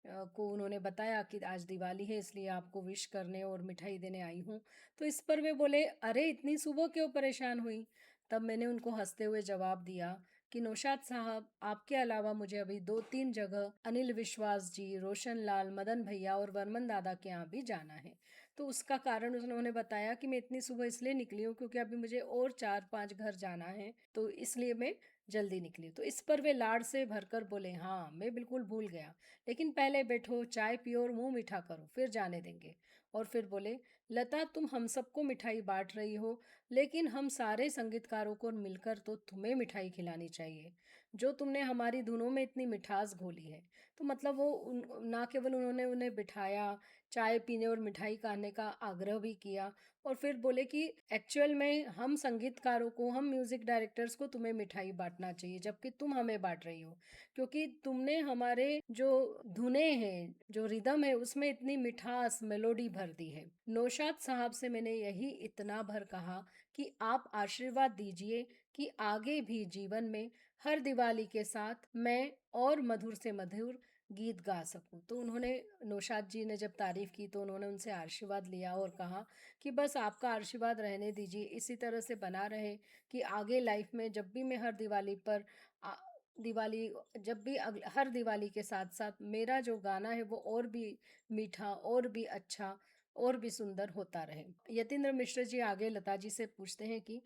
[SPEAKER 1] को उन्होंने बताया कि आज दिवाली है इसलिए आपको विश करने और मिठाई देने आई हूँ। तो इस पर वे बोले, अरे इतनी सुबह क्यों परेशान हुई? तब मैंने उनको हंसते हुए जवाब दिया कि नौशाद साहब, आपके अलावा मुझे अभी 2-3 जगह अनिल विश्वास जी, रोशन लाल, मदन भैया और वर्मन दादा के यहाँ भी जाना है। तो उसका कारण उन्होंने बताया कि मैं इतनी सुबह इसलिए निकली हूँ क्योंकि अभी मुझे और 4-5 घर जाना है, तो इसलिए मैं जल्दी निकली। तो इस पर वे लाड से भरकर बोले, हाँ मैं बिल्कुल भूल गया, लेकिन पहले बैठो, चाय पियो और मुंह मीठा करो, फिर जाने देंगे। और फिर बोले, लता तुम हम सबको मिठाई बांट रही हो, लेकिन हम सारे संगीतकारों को मिलकर तो तुम्हें मिठाई खिलानी चाहिए, जो तुमने हमारी धुनों में इतनी मिठास घोली है। तो मतलब वो ना केवल उन्होंने उन्हें बिठाया, चाय पीने और मिठाई खाने का आग्रह भी किया, और फिर बोले कि एक्चुअल में हम संगीतकारों को, हम म्यूजिक डायरेक्टर्स को तुम्हें मिठाई बांटना चाहिए, जबकि तुम हमें बांट रही हो, क्योंकि तुमने हमारे जो धुने हैं, जो रिदम है, उसमें इतनी मिठास, मेलोडी भर दी है। नौशाद साहब से मैंने यही इतना भर कहा कि आप आशीर्वाद दीजिए कि आगे भी जीवन में हर दिवाली के साथ मैं और मधुर से मधुर गीत गा सकूं। तो उन्होंने, नौशाद जी ने जब तारीफ की तो उन्होंने उनसे आशीर्वाद लिया और कहा कि बस आपका आशीर्वाद रहने दीजिए, इसी तरह से बना रहे कि आगे लाइफ में जब भी मैं हर दिवाली पर आ, दिवाली जब भी हर दिवाली के साथ साथ मेरा जो गाना है वो और भी मीठा, और भी अच्छा, और भी सुंदर होता रहे। यतीन्द्र मिश्र जी आगे लता जी से पूछते हैं कि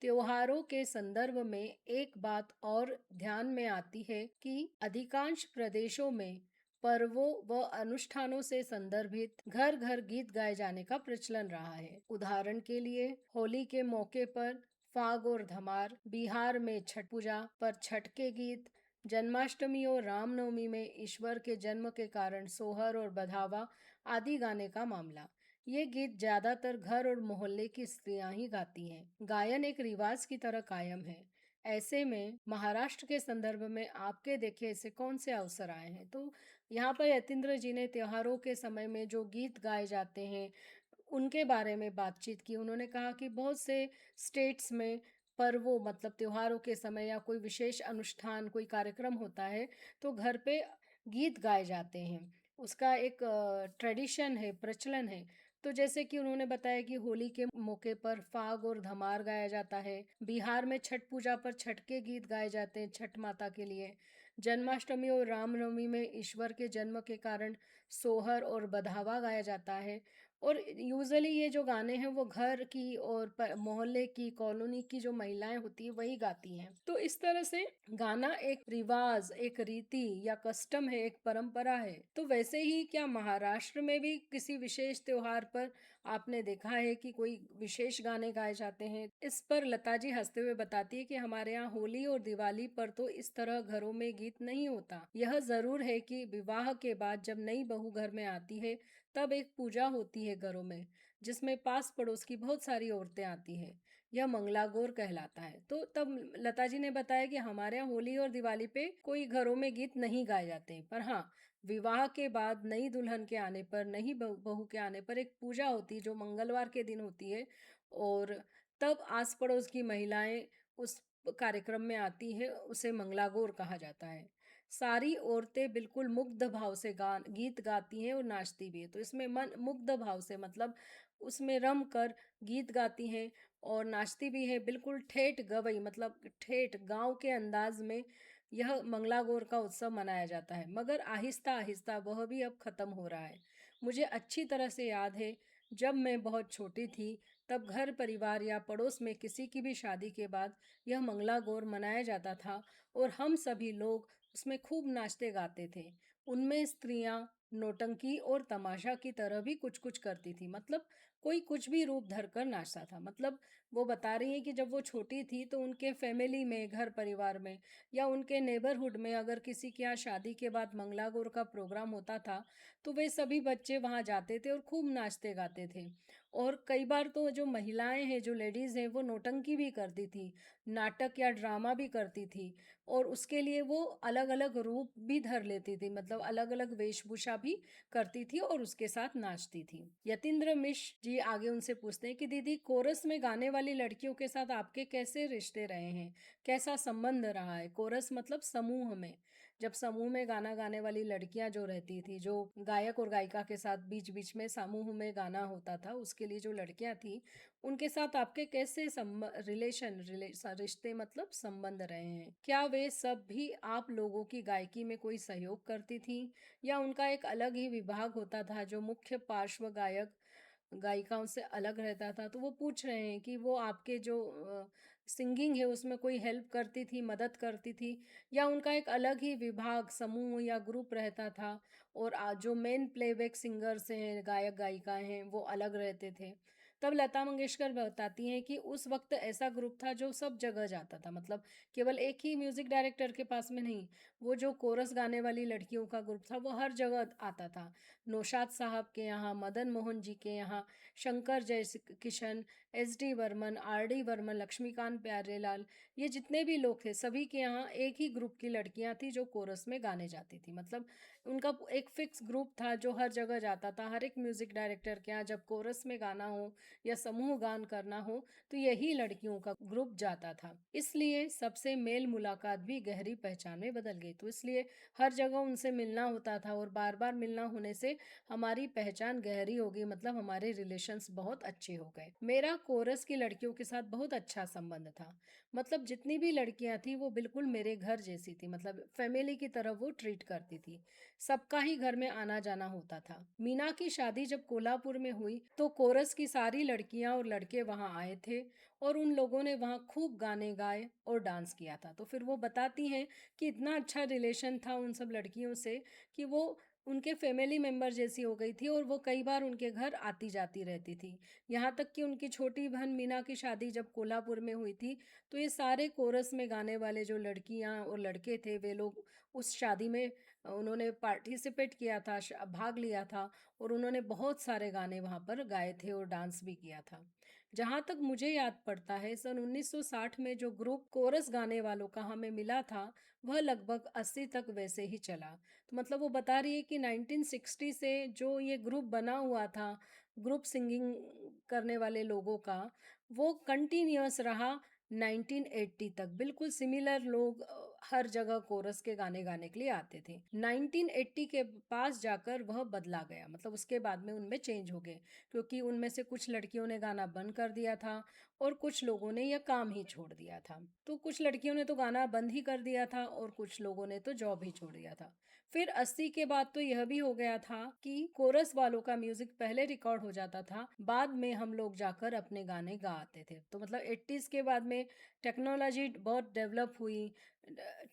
[SPEAKER 1] त्योहारों के संदर्भ में एक बात और ध्यान में आती है कि अधिकांश प्रदेशों में पर्वों व अनुष्ठानों से संदर्भित घर घर गीत गाए जाने का प्रचलन रहा है। उदाहरण के लिए होली के मौके पर फाग और धमार, बिहार में छठ पूजा पर छठ के गीत, जन्माष्टमी और रामनवमी में ईश्वर के जन्म के कारण सोहर और बधावा आदि गाने का मामला। ये गीत ज्यादातर घर और मोहल्ले की स्त्रियां ही गाती हैं। गायन एक रिवाज की तरह कायम है। ऐसे में महाराष्ट्र के संदर्भ में आपके देखे ऐसे कौन से अवसर आए हैं? तो यहाँ पर यतीन्द्र जी ने त्योहारों के समय में जो गीत गाए जाते हैं उनके बारे में बातचीत की। उन्होंने कहा कि बहुत से स्टेट्स में पर्वों, मतलब त्योहारों के समय या कोई विशेष अनुष्ठान, कोई कार्यक्रम होता है तो घर पे गीत गाए जाते हैं, उसका एक ट्रेडिशन है, प्रचलन है। तो जैसे कि उन्होंने बताया कि होली के मौके पर फाग और धमार गाया जाता है, बिहार में छठ पूजा पर छठ के गीत गाए जाते हैं छठ माता के लिए, जन्माष्टमी और रामनवमी में ईश्वर के जन्म के कारण सोहर और बधावा गाया जाता है। और यूजुअली ये जो गाने हैं वो घर की और मोहल्ले की, कॉलोनी की जो महिलाएं होती है वही गाती हैं। तो इस तरह से गाना एक रिवाज, एक रीति या कस्टम है, एक परंपरा है। तो वैसे ही क्या महाराष्ट्र में भी किसी विशेष त्योहार पर आपने देखा है कि कोई विशेष गाने गाए जाते हैं? इस पर लता जी हंसते हुए बताती है कि हमारे यहाँ होली और दिवाली पर तो इस तरह घरों में गीत नहीं होता। यह जरूर है कि विवाह के बाद जब नई बहू घर में आती है तब एक पूजा होती है घरों में, जिसमें पास पड़ोस की बहुत सारी औरतें आती हैं। यह मंगलागौर कहलाता है। तो तब लता जी ने बताया कि हमारे यहाँ होली और दिवाली पे कोई घरों में गीत नहीं गाए जाते, पर हाँ, विवाह के बाद नई दुल्हन के आने पर, नई बहू के आने पर एक पूजा होती है जो मंगलवार के दिन होती है, और तब आस पड़ोस की महिलाएं उस कार्यक्रम में आती है, उसे मंगलागौर कहा जाता है। सारी औरतें बिल्कुल मुग्ध भाव से गीत गाती हैं और नाचती भी है। तो इसमें मन मुग्ध भाव से मतलब उसमें रम कर गीत गाती हैं और नाचती भी है, बिल्कुल ठेठ गवई मतलब ठेठ गांव के अंदाज में यह मंगलागौर का उत्सव मनाया जाता है। मगर आहिस्ता आहिस्ता वह भी अब खत्म हो रहा है। मुझे अच्छी तरह से याद है, जब मैं बहुत छोटी थी तब घर परिवार या पड़ोस में किसी की भी शादी के बाद यह मंगलागौर मनाया जाता था, और हम सभी लोग उसमें खूब नाचते गाते थे। उनमें स्त्रियां नौटंकी और तमाशा की तरह भी कुछ कुछ करती थी, मतलब कोई कुछ भी रूप धरकर नाचता था। मतलब वो बता रही हैं कि जब वो छोटी थी तो उनके फैमिली में, घर परिवार में या उनके नेबरहुड में अगर किसी के यहाँ शादी के बाद मंगलागौर का प्रोग्राम होता था तो वे सभी बच्चे वहाँ जाते थे और खूब नाचते गाते थे। और कई बार तो जो महिलाएं हैं, जो लेडीज़ हैं, वो नौटंकी भी करती थी, नाटक या ड्रामा भी करती थी, और उसके लिए वो अलग अलग रूप भी धर लेती थी, मतलब अलग अलग वेशभूषा भी करती थी और उसके साथ नाचती थी। यतीन्द्र मिश्र जी आगे उनसे पूछते हैं कि दीदी, कोरस में गाने वाली लड़कियों के साथ आपके कैसे रिश्ते रहे हैं, कैसा संबंध रहा है? कोरस मतलब समूह में, जब समूह में गाना गाने वाली लड़कियां जो रहती थी, जो गायक और गायिका के साथ बीच बीच में समूह में गाना होता था, उसके लिए जो लड़कियां थी, उनके साथ आपके कैसे रिश्ते मतलब संबंध रहे हैं? क्या वे सब भी आप लोगों की गायकी में कोई सहयोग करती थी, या उनका एक अलग ही विभाग होता था जो मुख्य पार्श्व गायक गायिकाओं से अलग रहता था? तो वो पूछ रहे हैं कि वो आपके जो सिंगिंग है उसमें कोई हेल्प करती थी, मदद करती थी, या उनका एक अलग ही विभाग, समूह या ग्रुप रहता था, और जो मेन प्लेबैक सिंगर्स हैं, गायक गायिकाएं हैं, वो अलग रहते थे? तब लता मंगेशकर बताती हैं कि उस वक्त ऐसा ग्रुप था जो सब जगह जाता था, मतलब केवल एक ही म्यूजिक डायरेक्टर के पास में नहीं, वो जो कोरस गाने वाली लड़कियों का ग्रुप था वो हर जगह आता था। नौशाद साहब के यहाँ, मदन मोहन जी के यहाँ, Shankar Jai Kishan, S D Burman, R D Burman, Laxmikant Pyarelal, ये जितने भी लोग थे सभी के यहाँ एक ही ग्रुप की लड़कियां थी जो कोरस में गाने जाती थी। मतलब उनका एक फिक्स ग्रुप था जो हर जगह जाता था। हर एक म्यूजिक डायरेक्टर के यहाँ जब कोरस में गाना हो या समूह गान करना हो तो यही लड़कियों का ग्रुप जाता था। इसलिए सबसे मेल मुलाकात भी गहरी पहचान में बदल गई। तो इसलिए हर जगह उनसे मिलना होता था, और बार बार मिलना होने से हमारी पहचान गहरी हो गई, मतलब हमारे रिलेशंस बहुत अच्छे हो गए। मेरा कोरस की लड़कियों के साथ बहुत अच्छा संबंध था। मतलब जितनी भी लड़कियां थी वो बिल्कुल मेरे घर जैसी थी, मतलब फैमिली की तरह वो ट्रीट करती थी। सबका ही घर में आना जाना होता था। मीना की शादी जब कोल्हापुर में हुई तो कोरस की सारी लड़कियां और लड़के वहां आए थे, और उन लोगों ने वहां खूब गाने गाए और डांस किया था। तो फिर वो बताती हैं कि इतना अच्छा रिलेशन था उन सब लड़कियों से कि वो उनके फैमिली मेंबर जैसी हो गई थी, और वो कई बार उनके घर आती जाती रहती थी। यहाँ तक कि उनकी छोटी बहन मीना की शादी जब कोल्हापुर में हुई थी तो ये सारे कोरस में गाने वाले जो लड़कियाँ और लड़के थे, वे लोग उस शादी में उन्होंने पार्टिसिपेट किया था, भाग लिया था, और उन्होंने बहुत सारे गाने वहाँ पर गाए थे और डांस भी किया था। जहाँ तक मुझे याद पड़ता है, सन 1960 में जो ग्रुप कोरस गाने वालों का हमें मिला था वह लगभग 80 तक वैसे ही चला। तो मतलब वो बता रही है कि 1960 से जो ये ग्रुप बना हुआ था, ग्रुप सिंगिंग करने वाले लोगों का, वो कंटिन्यूअस रहा 1980 तक। बिल्कुल सिमिलर लोग हर जगह कोरस के गाने गाने के लिए आते थे। 1980 के पास जाकर वह बदला गया, मतलब उसके बाद में उनमें चेंज हो गए, क्योंकि उनमें से कुछ लड़कियों ने गाना बंद कर दिया था और कुछ लोगों ने यह काम ही छोड़ दिया था। तो कुछ लड़कियों ने तो गाना बंद ही कर दिया था और कुछ लोगों ने तो जॉब ही छोड़ दिया था। फिर 80 के बाद तो यह भी हो गया था कि कोरस वालों का म्यूजिक पहले रिकॉर्ड हो जाता था, बाद में हम लोग जाकर अपने गाने गा आते थे। तो मतलब 80s के बाद में टेक्नोलॉजी बहुत डेवलप हुई,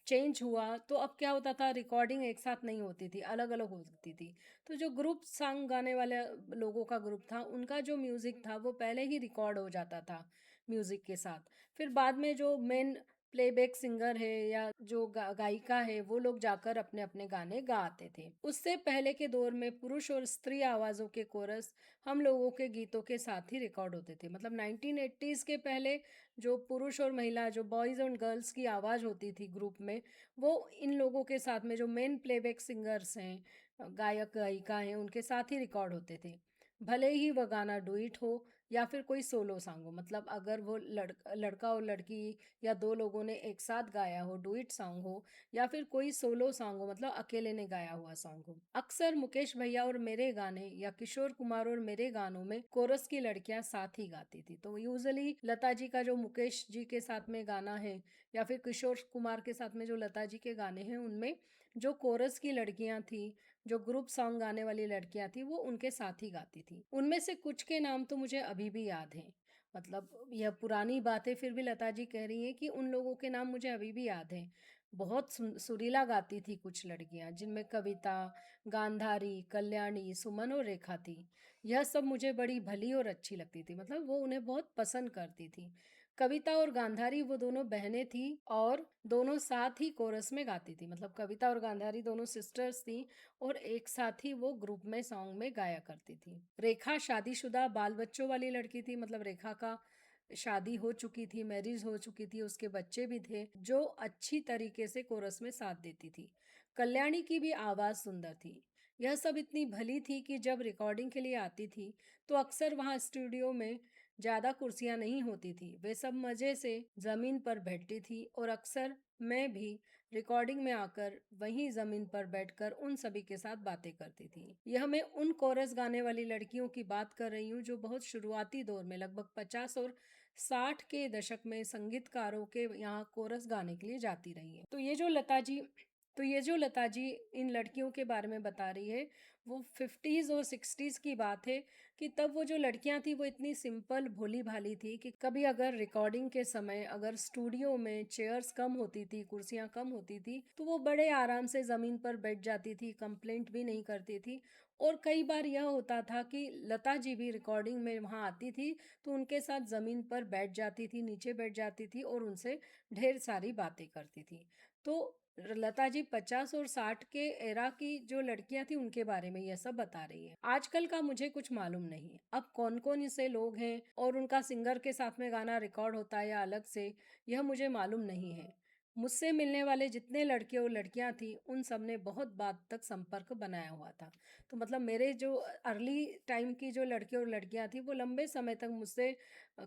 [SPEAKER 1] चेंज हुआ, तो अब क्या होता था, रिकॉर्डिंग एक साथ नहीं होती थी, अलग अलग होती थी। तो जो ग्रुप सॉन्ग गाने वाले लोगों का ग्रुप था, उनका जो म्यूजिक था वो पहले ही रिकॉर्ड हो जाता था म्यूजिक के साथ। फिर बाद में जो मेन प्लेबैक सिंगर है या जो गायिका है वो लोग जाकर अपने अपने गाने गा आते थे। उससे पहले के दौर में पुरुष और स्त्री आवाज़ों के कोरस हम लोगों के गीतों के साथ ही रिकॉर्ड होते थे। मतलब 1980s के पहले जो पुरुष और महिला, जो बॉयज़ और गर्ल्स की आवाज़ होती थी ग्रुप में, वो इन लोगों के साथ में जो मेन प्लेबैक सिंगर्स हैं, गायक गायिका हैं, उनके साथ ही रिकॉर्ड होते थे। भले ही वह गाना डुइट हो या फिर कोई सोलो सॉन्ग हो। मतलब अगर वो लड़का और लड़की या दो लोगों ने एक साथ गाया हो, डुइट सॉन्ग हो, या फिर कोई सोलो सॉन्ग हो, मतलब अकेले ने गाया हुआ सॉन्ग हो। अक्सर मुकेश भैया और मेरे गाने या किशोर कुमार और मेरे गानों में कोरस की लड़कियां साथ ही गाती थी। तो यूजुअली लता जी का जो मुकेश जी के साथ में गाना है या फिर किशोर कुमार के साथ में जो लता जी के गाने हैं, उनमें जो कोरस की लड़कियां थी, जो ग्रुप सॉन्ग गाने वाली लड़कियां थी, वो उनके साथ ही गाती थी। उनमें से कुछ के नाम तो मुझे अभी भी याद हैं। मतलब यह पुरानी बातें फिर भी लता जी कह रही हैं कि उन लोगों के नाम मुझे अभी भी याद हैं। बहुत सुरीला गाती थी कुछ लड़कियां, जिनमें कविता, गांधारी, कल्याणी, सुमन और रेखा थी। यह सब मुझे बड़ी भली और अच्छी लगती थी। मतलब वो उन्हें बहुत पसंद करती थी। कविता और गांधारी वो दोनों बहनें थी और दोनों साथ ही कोरस में गाती थी। मतलब कविता और गांधारी दोनों सिस्टर्स थी और एक साथ ही वो ग्रुप में सॉन्ग में गाया करती थी। रेखा शादीशुदा बाल बच्चों वाली लड़की थी। मतलब रेखा का शादी हो चुकी थी, मैरिज हो चुकी थी, उसके बच्चे भी थे, जो अच्छी तरीके से कोरस में साथ देती थी। कल्याणी की भी आवाज़ सुंदर थी। यह सब इतनी भली थी कि जब रिकॉर्डिंग के लिए आती थी तो अक्सर वहाँ स्टूडियो में ज़्यादा कुर्सियाँ नहीं होती थी। वे सब मज़े से ज़मीन पर बैठती थी और अक्सर मैं भी रिकॉर्डिंग में आकर वहीं ज़मीन पर बैठकर उन सभी के साथ बातें करती थी। यह मैं उन कोरस गाने वाली लड़कियों की बात कर रही हूँ जो बहुत शुरुआती दौर में लगभग 50 और 60 के दशक में संगीतकारों के यहाँ कोरस गाने के लिए जाती रही है। तो ये जो लता जी इन लड़कियों के बारे में बता रही है, वो 50s और 60s की बात है कि तब वो जो लड़कियां थी वो इतनी सिंपल भोली भाली थी कि कभी अगर रिकॉर्डिंग के समय अगर स्टूडियो में चेयर्स कम होती थी, कुर्सियां कम होती थी, तो वो बड़े आराम से ज़मीन पर बैठ जाती थी, कंप्लेंट भी नहीं करती थी। और कई बार यह होता था कि लता जी भी रिकॉर्डिंग में वहाँ आती थी तो उनके साथ ज़मीन पर बैठ जाती थी, नीचे बैठ जाती थी और उनसे ढेर सारी बातें करती थी। तो लता जी 50 और 60 के एरा की जो लड़कियां थी उनके बारे में यह सब बता रही है। आजकल का मुझे कुछ मालूम नहीं। अब कौन कौन इसे लोग हैं और उनका सिंगर के साथ में गाना रिकॉर्ड होता है या अलग से, यह मुझे मालूम नहीं है। मुझसे मिलने वाले जितने लड़के और लड़कियां थी उन सब ने बहुत बात तक संपर्क बनाया हुआ था। तो मतलब मेरे जो अर्ली टाइम की जो लड़के और लड़कियां थी वो लंबे समय तक मुझसे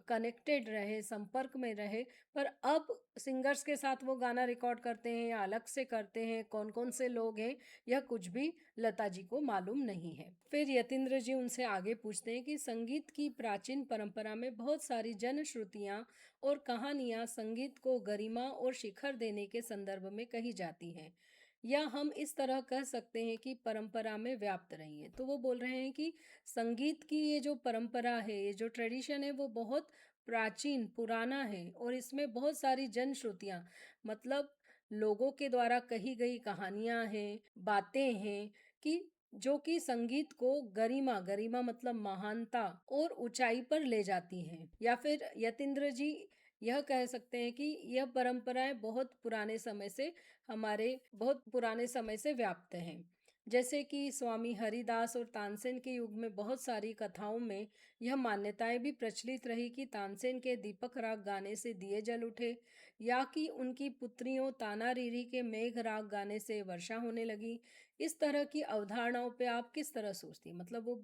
[SPEAKER 1] कनेक्टेड रहे, संपर्क में रहे। पर अब सिंगर्स के साथ वो गाना रिकॉर्ड करते हैं या अलग से करते हैं, कौन कौन से लोग हैं, यह कुछ भी लता जी को मालूम नहीं है। फिर यतीन्द्र जी उनसे आगे पूछते हैं कि संगीत की प्राचीन परंपरा में बहुत सारी जन श्रुतियाँ और कहानियाँ संगीत को गरिमा और शिखर देने के संदर्भ में कही जाती हैं, या हम इस तरह कह सकते हैं कि परंपरा में व्याप्त रही है। तो वो बोल रहे हैं कि संगीत की ये जो परंपरा है, ये जो ट्रेडिशन है, वो बहुत प्राचीन पुराना है और इसमें बहुत सारी जन श्रुतियाँ, मतलब लोगों के द्वारा कही गई कहानियाँ हैं, बातें हैं, कि जो कि संगीत को गरिमा, गरिमा मतलब महानता और ऊंचाई पर ले जाती हैं। या फिर यतीन्द्र जी यह कह सकते हैं कि यह परंपराएं बहुत पुराने समय से व्याप्त हैं। जैसे कि स्वामी हरिदास और तानसेन के युग में बहुत सारी कथाओं में यह मान्यताएं भी प्रचलित रही कि तानसेन के दीपक राग गाने से दिए जल उठे, या कि उनकी पुत्रियों ताना रीरी के मेघ राग गाने से वर्षा होने लगी। इस तरह की अवधारणाओं पे आप किस तरह सोचती हैं? मतलब वो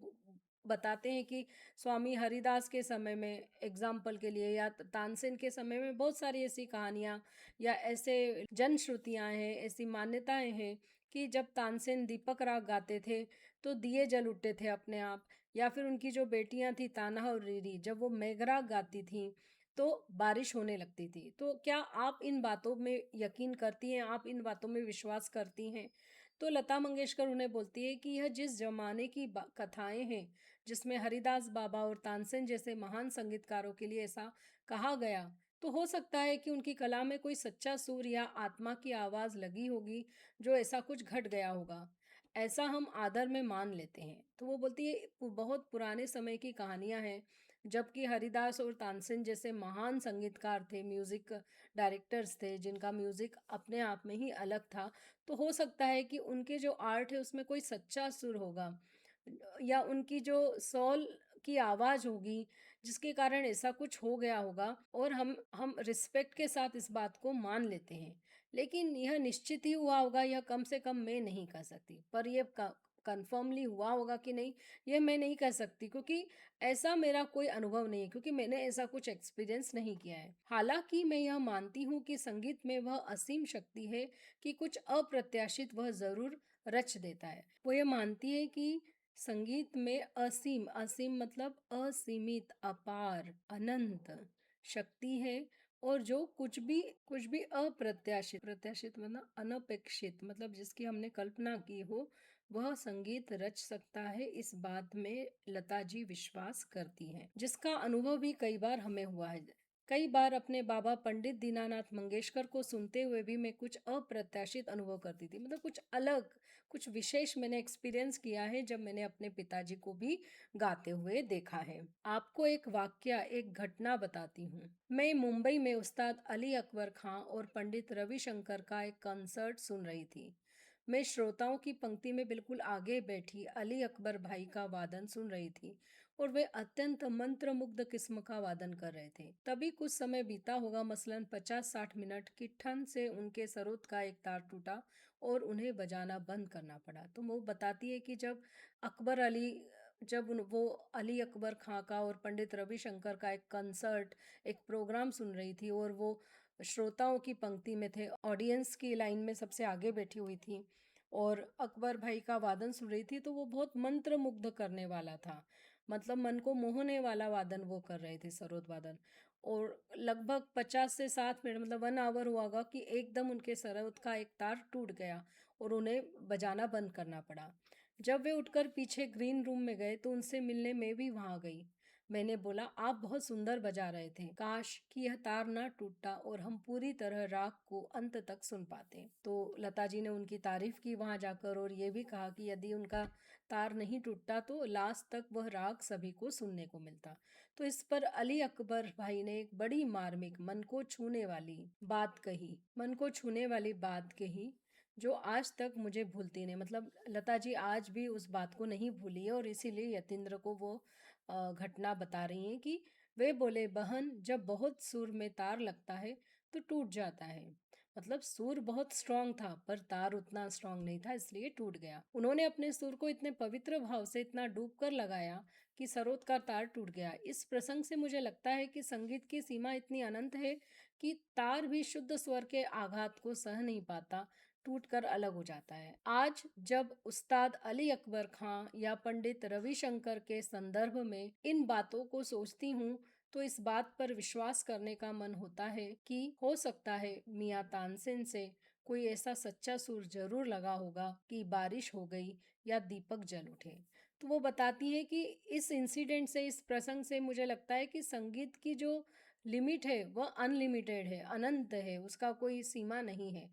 [SPEAKER 1] बताते हैं कि स्वामी हरिदास के समय में एग्जाम्पल के लिए या तानसेन के समय में बहुत सारी ऐसी कहानियाँ या ऐसे जनश्रुतियाँ हैं, ऐसी मान्यताएं हैं कि जब तानसेन दीपक राग गाते थे तो दिए जल उठते थे अपने आप। या फिर उनकी जो बेटियां थी ताना और रीरी, जब वो मेघराग गाती थी तो बारिश होने लगती थी। तो क्या आप इन बातों में यकीन करती हैं, आप इन बातों में विश्वास करती हैं? तो लता मंगेशकर उन्हें बोलती है कि यह जिस जमाने की कथाएं हैं, जिसमें हरिदास बाबा और तानसेन जैसे महान संगीतकारों के लिए ऐसा कहा गया, तो हो सकता है कि उनकी कला में कोई सच्चा सुर या आत्मा की आवाज़ लगी होगी, जो ऐसा कुछ घट गया होगा। ऐसा हम आदर में मान लेते हैं। तो वो बोलती है बहुत पुराने समय की कहानियां हैं, जबकि हरिदास और तानसेन जैसे महान संगीतकार थे, म्यूज़िक डायरेक्टर्स थे, जिनका म्यूज़िक अपने आप में ही अलग था, तो हो सकता है कि उनके जो आर्ट है उसमें कोई सच्चा सुर होगा या उनकी जो सोल की आवाज़ होगी, जिसके कारण ऐसा कुछ हो गया होगा और हम रिस्पेक्ट के साथ इस बात को मान लेते हैं। लेकिन यह निश्चित ही हुआ होगा, यह कम से कम मैं नहीं कह सकती। पर ये कन्फर्मली हुआ होगा कि नहीं, ये मैं नहीं कह सकती, क्योंकि ऐसा मेरा कोई अनुभव नहीं है, क्योंकि मैंने ऐसा कुछ एक्सपीरियंस नहीं किया है। हालाँकि मैं यह मानती हूँ कि संगीत में वह असीम शक्ति है कि कुछ अप्रत्याशित वह ज़रूर रच देता है। वो ये मानती है कि संगीत में असीम, असीम मतलब असीमित, अपार, अनंत शक्ति है और जो कुछ भी अप्रत्याशित, प्रत्याशित मतलब अनपेक्षित, मतलब जिसकी हमने कल्पना की हो, वह संगीत रच सकता है, इस बात में लता जी विश्वास करती हैं, जिसका अनुभव भी कई बार हमें हुआ है। कई बार अपने बाबा पंडित दीनानाथ मंगेशकर को सुनते हुए भी मैं कुछ अप्रत्याशित अनुभव करती थी, मतलब कुछ अलग, कुछ विशेष मैंने एक्सपीरियंस किया है जब मैंने अपने पिताजी को भी गाते हुए देखा है। आपको एक वाकया, एक घटना बताती हूँ। मैं मुंबई में उस्ताद अली अकबर खां और पंडित रविशंकर का एक कंसर्ट सुन रही थी। मैं श्रोताओं की पंक्ति में बिल्कुल आगे बैठी अली अकबर भाई का वादन सुन रही थी और वे अत्यंत मंत्रमुग्ध किस्म का वादन कर रहे थे। तभी कुछ समय बीता होगा, मसलन 50-60 मिनट की ठंड से उनके सरोद का एक तार टूटा और उन्हें बजाना बंद करना पड़ा। तो वो बताती है कि वो अली अकबर खां का और पंडित रविशंकर का एक कंसर्ट, एक प्रोग्राम सुन रही थी और वो श्रोताओं की पंक्ति में थे, ऑडियंस की लाइन में सबसे आगे बैठी हुई थी और अकबर भाई का वादन सुन रही थी, तो वो बहुत मंत्र मुग्ध करने वाला था, मतलब मन को मोहने वाला वादन वो कर रहे थे, सरोद वादन। और लगभग 50 से 60 मिनट, मतलब 1 आवर हुआ होगा कि एकदम उनके सरोद का एक तार टूट गया और उन्हें बजाना बंद करना पड़ा। जब वे उठकर पीछे ग्रीन रूम में गए तो उनसे मिलने मैं भी वहां गई। मैंने बोला, आप बहुत सुंदर बजा रहे थे, काश कि यह तार ना टूटता और हम पूरी तरह राग को अंत तक सुन पाते। तो लता जी ने उनकी तारीफ की वहां जाकर और ये भी कहा कि यदि उनका तार नहीं टूटता तो लास्ट तक वह राग सभी को सुनने को मिलता। तो इस पर अली अकबर भाई ने एक बड़ी मार्मिक, मन को छूने वाली बात कही, जो आज तक मुझे भूलती नहीं। मतलब लता जी आज भी उस बात को नहीं भूली है और इसीलिए यतीन्द्र को वो घटना बता रही हैं कि वे बोले, बहन जब बहुत सुर में तार लगता है तो टूट जाता है। मतलब सुर बहुत स्ट्रांग था पर तार उतना स्ट्रांग नहीं था, इसलिए टूट गया। उन्होंने अपने सुर को इतने पवित्र भाव से इतना डूब कर लगाया कि सरोद का तार टूट गया। इस प्रसंग से मुझे लगता है कि संगीत की सीमा इतनी अनंत है कि तार भी शुद्ध स्वर के आघात को सह नहीं पाता, टूटकर अलग हो जाता है। आज जब उस्ताद अली अकबर खां या पंडित रविशंकर के संदर्भ में इन बातों को सोचती हूँ तो इस बात पर विश्वास करने का मन होता है कि हो सकता है मियाँ तानसेन से कोई ऐसा सच्चा सुर जरूर लगा होगा कि बारिश हो गई या दीपक जल उठे। तो वो बताती है कि इस इंसिडेंट से, इस प्रसंग से मुझे लगता है कि संगीत की जो लिमिट है वह अनलिमिटेड है, अनंत है, उसका कोई सीमा नहीं है।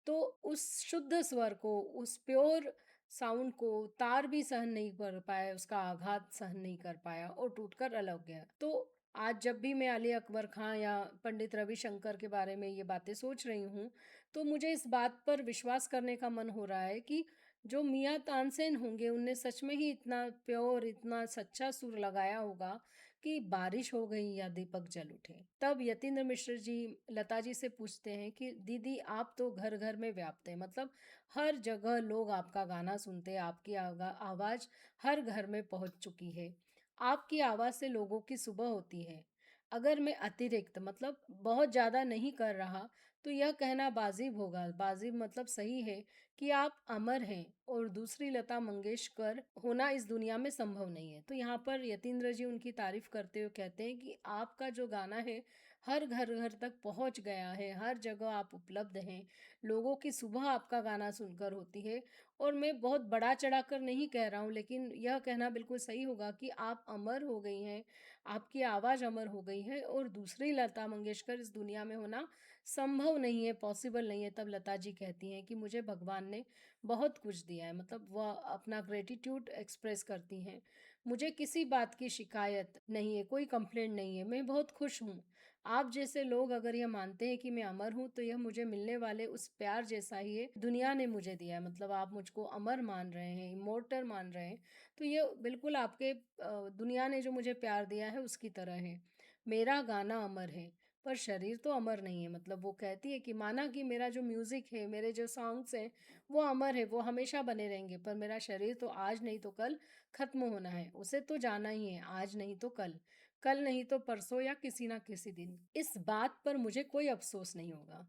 [SPEAKER 1] तो उस शुद्ध स्वर को, उस प्योर साउंड को तार भी सहन नहीं कर पाया, उसका आघात सहन नहीं कर पाया और टूटकर अलग गया। तो आज जब भी मैं अली अकबर खां या पंडित रविशंकर के बारे में ये बातें सोच रही हूँ तो मुझे इस बात पर विश्वास करने का मन हो रहा है कि जो मियाँ तानसेन होंगे उनने सच में ही इतना प्योर, इतना सच्चा सुर लगाया होगा कि बारिश हो गई या दीपक जल उठे। तब यतीन्द्र मिश्र जी लता जी से पूछते हैं कि दीदी आप तो घर घर में व्याप्त हैं, मतलब हर जगह लोग आपका गाना सुनते हैं, आपकी आवाज़ हर घर में पहुंच चुकी है, आपकी आवाज़ से लोगों की सुबह होती है। अगर मैं अतिरिक्त, मतलब बहुत ज़्यादा नहीं कर रहा तो यह कहना बाजिब होगा, बाजिब मतलब सही है, कि आप अमर हैं और दूसरी लता मंगेशकर होना इस दुनिया में संभव नहीं है। तो यहाँ पर यतीन्द्र जी उनकी तारीफ करते हुए कहते हैं कि आपका जो गाना है हर घर घर तक पहुँच गया है, हर जगह आप उपलब्ध हैं, लोगों की सुबह आपका गाना सुनकर होती है। और मैं बहुत बड़ा चढ़ाकर नहीं कह रहा हूँ, लेकिन यह कहना बिल्कुल सही होगा कि आप अमर हो गई हैं, आपकी आवाज़ अमर हो गई है और दूसरी लता मंगेशकर इस दुनिया में होना संभव नहीं है, पॉसिबल नहीं है। तब लता जी कहती हैं कि मुझे भगवान ने बहुत कुछ दिया है, मतलब वह अपना ग्रेटिट्यूड एक्सप्रेस करती हैं। मुझे किसी बात की शिकायत नहीं है, कोई कंप्लेंट नहीं है, मैं बहुत खुश हूँ। आप जैसे लोग अगर ये मानते हैं कि मैं अमर हूँ, तो यह मुझे मिलने वाले उस प्यार जैसा ही है, दुनिया ने मुझे दिया है। मतलब आप मुझको अमर मान रहे हैं, इमॉर्टल मान रहे हैं, तो ये बिल्कुल आपके दुनिया ने जो मुझे प्यार दिया है उसकी तरह है। मेरा गाना अमर है, पर शरीर तो अमर नहीं है। मतलब वो कहती है कि माना कि मेरा जो म्यूज़िक है, मेरे जो सॉन्ग्स हैं, वो अमर है, वो हमेशा बने रहेंगे, पर मेरा शरीर तो आज नहीं तो कल खत्म होना है, उसे तो जाना ही है, आज नहीं तो कल, कल नहीं तो परसों या किसी ना किसी दिन। इस बात पर मुझे कोई अफसोस नहीं होगा,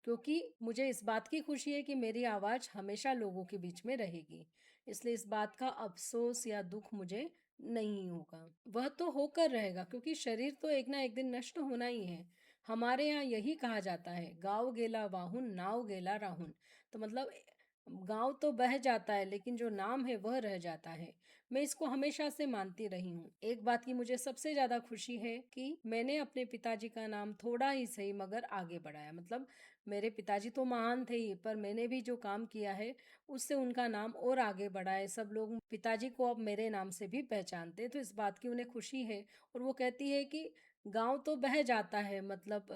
[SPEAKER 1] क्योंकि मुझे इस बात की खुशी है कि मेरी आवाज़ हमेशा लोगों के बीच में रहेगी। इसलिए इस बात का अफसोस या दुख मुझे नहीं होगा। वह तो होकर रहेगा, क्योंकि शरीर तो एक ना एक दिन नष्ट होना ही है। हमारे यहाँ यही कहा जाता है, गाँव गेला वाहुन नाव गेला राहुन। तो मतलब गाँव तो बह जाता है, लेकिन जो नाम है वह रह जाता है। मैं इसको हमेशा से मानती रही हूँ। एक बात की मुझे सबसे ज़्यादा खुशी है कि मैंने अपने पिताजी का नाम थोड़ा ही सही मगर आगे बढ़ाया। मतलब मेरे पिताजी तो महान थे ही, पर मैंने भी जो काम किया है उससे उनका नाम और आगे बढ़ा है। सब लोग पिताजी को अब मेरे नाम से भी पहचानते हैं, तो इस बात की उन्हें खुशी है। और वो कहती है कि गांव तो बह जाता है, मतलब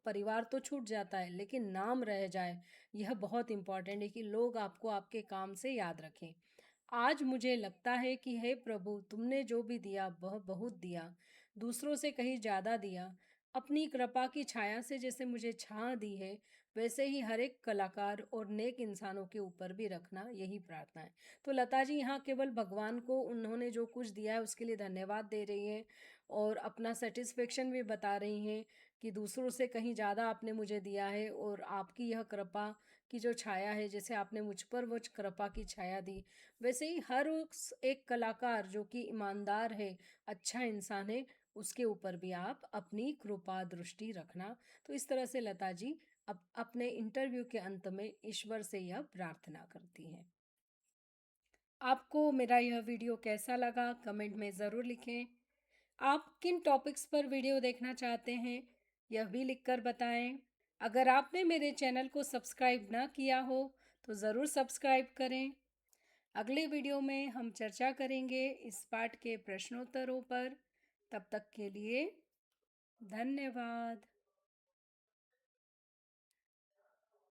[SPEAKER 1] परिवार तो छूट जाता है, लेकिन नाम रह जाए, यह बहुत इम्पोर्टेंट है कि लोग आपको आपके काम से याद रखें। आज मुझे लगता है कि हे प्रभु, तुमने जो भी दिया वह बहुत दिया, दूसरों से कहीं ज़्यादा दिया। अपनी कृपा की छाया से जैसे मुझे छां दी है, वैसे ही हर एक कलाकार और नेक इंसानों के ऊपर भी रखना, यही प्रार्थना है। तो लता जी यहाँ केवल भगवान को उन्होंने जो कुछ दिया है उसके लिए धन्यवाद दे रही हैं, और अपना सेटिस्फेक्शन भी बता रही हैं कि दूसरों से कहीं ज़्यादा आपने मुझे दिया है, और आपकी यह कृपा की जो छाया है, जैसे आपने मुझ पर वो कृपा की छाया दी, वैसे ही हर उस एक कलाकार जो कि ईमानदार है, अच्छा इंसान है, उसके ऊपर भी आप अपनी कृपा दृष्टि रखना। तो इस तरह से लता जी अपने इंटरव्यू के अंत में ईश्वर से यह प्रार्थना करती हैं। आपको मेरा यह वीडियो कैसा लगा, कमेंट में ज़रूर लिखें। आप किन टॉपिक्स पर वीडियो देखना चाहते हैं, यह भी लिखकर बताएं। अगर आपने मेरे चैनल को सब्सक्राइब ना किया हो, तो ज़रूर सब्सक्राइब करें। अगले वीडियो में हम चर्चा करेंगे इस पाठ के प्रश्नोत्तरों पर। तब तक के लिए धन्यवाद।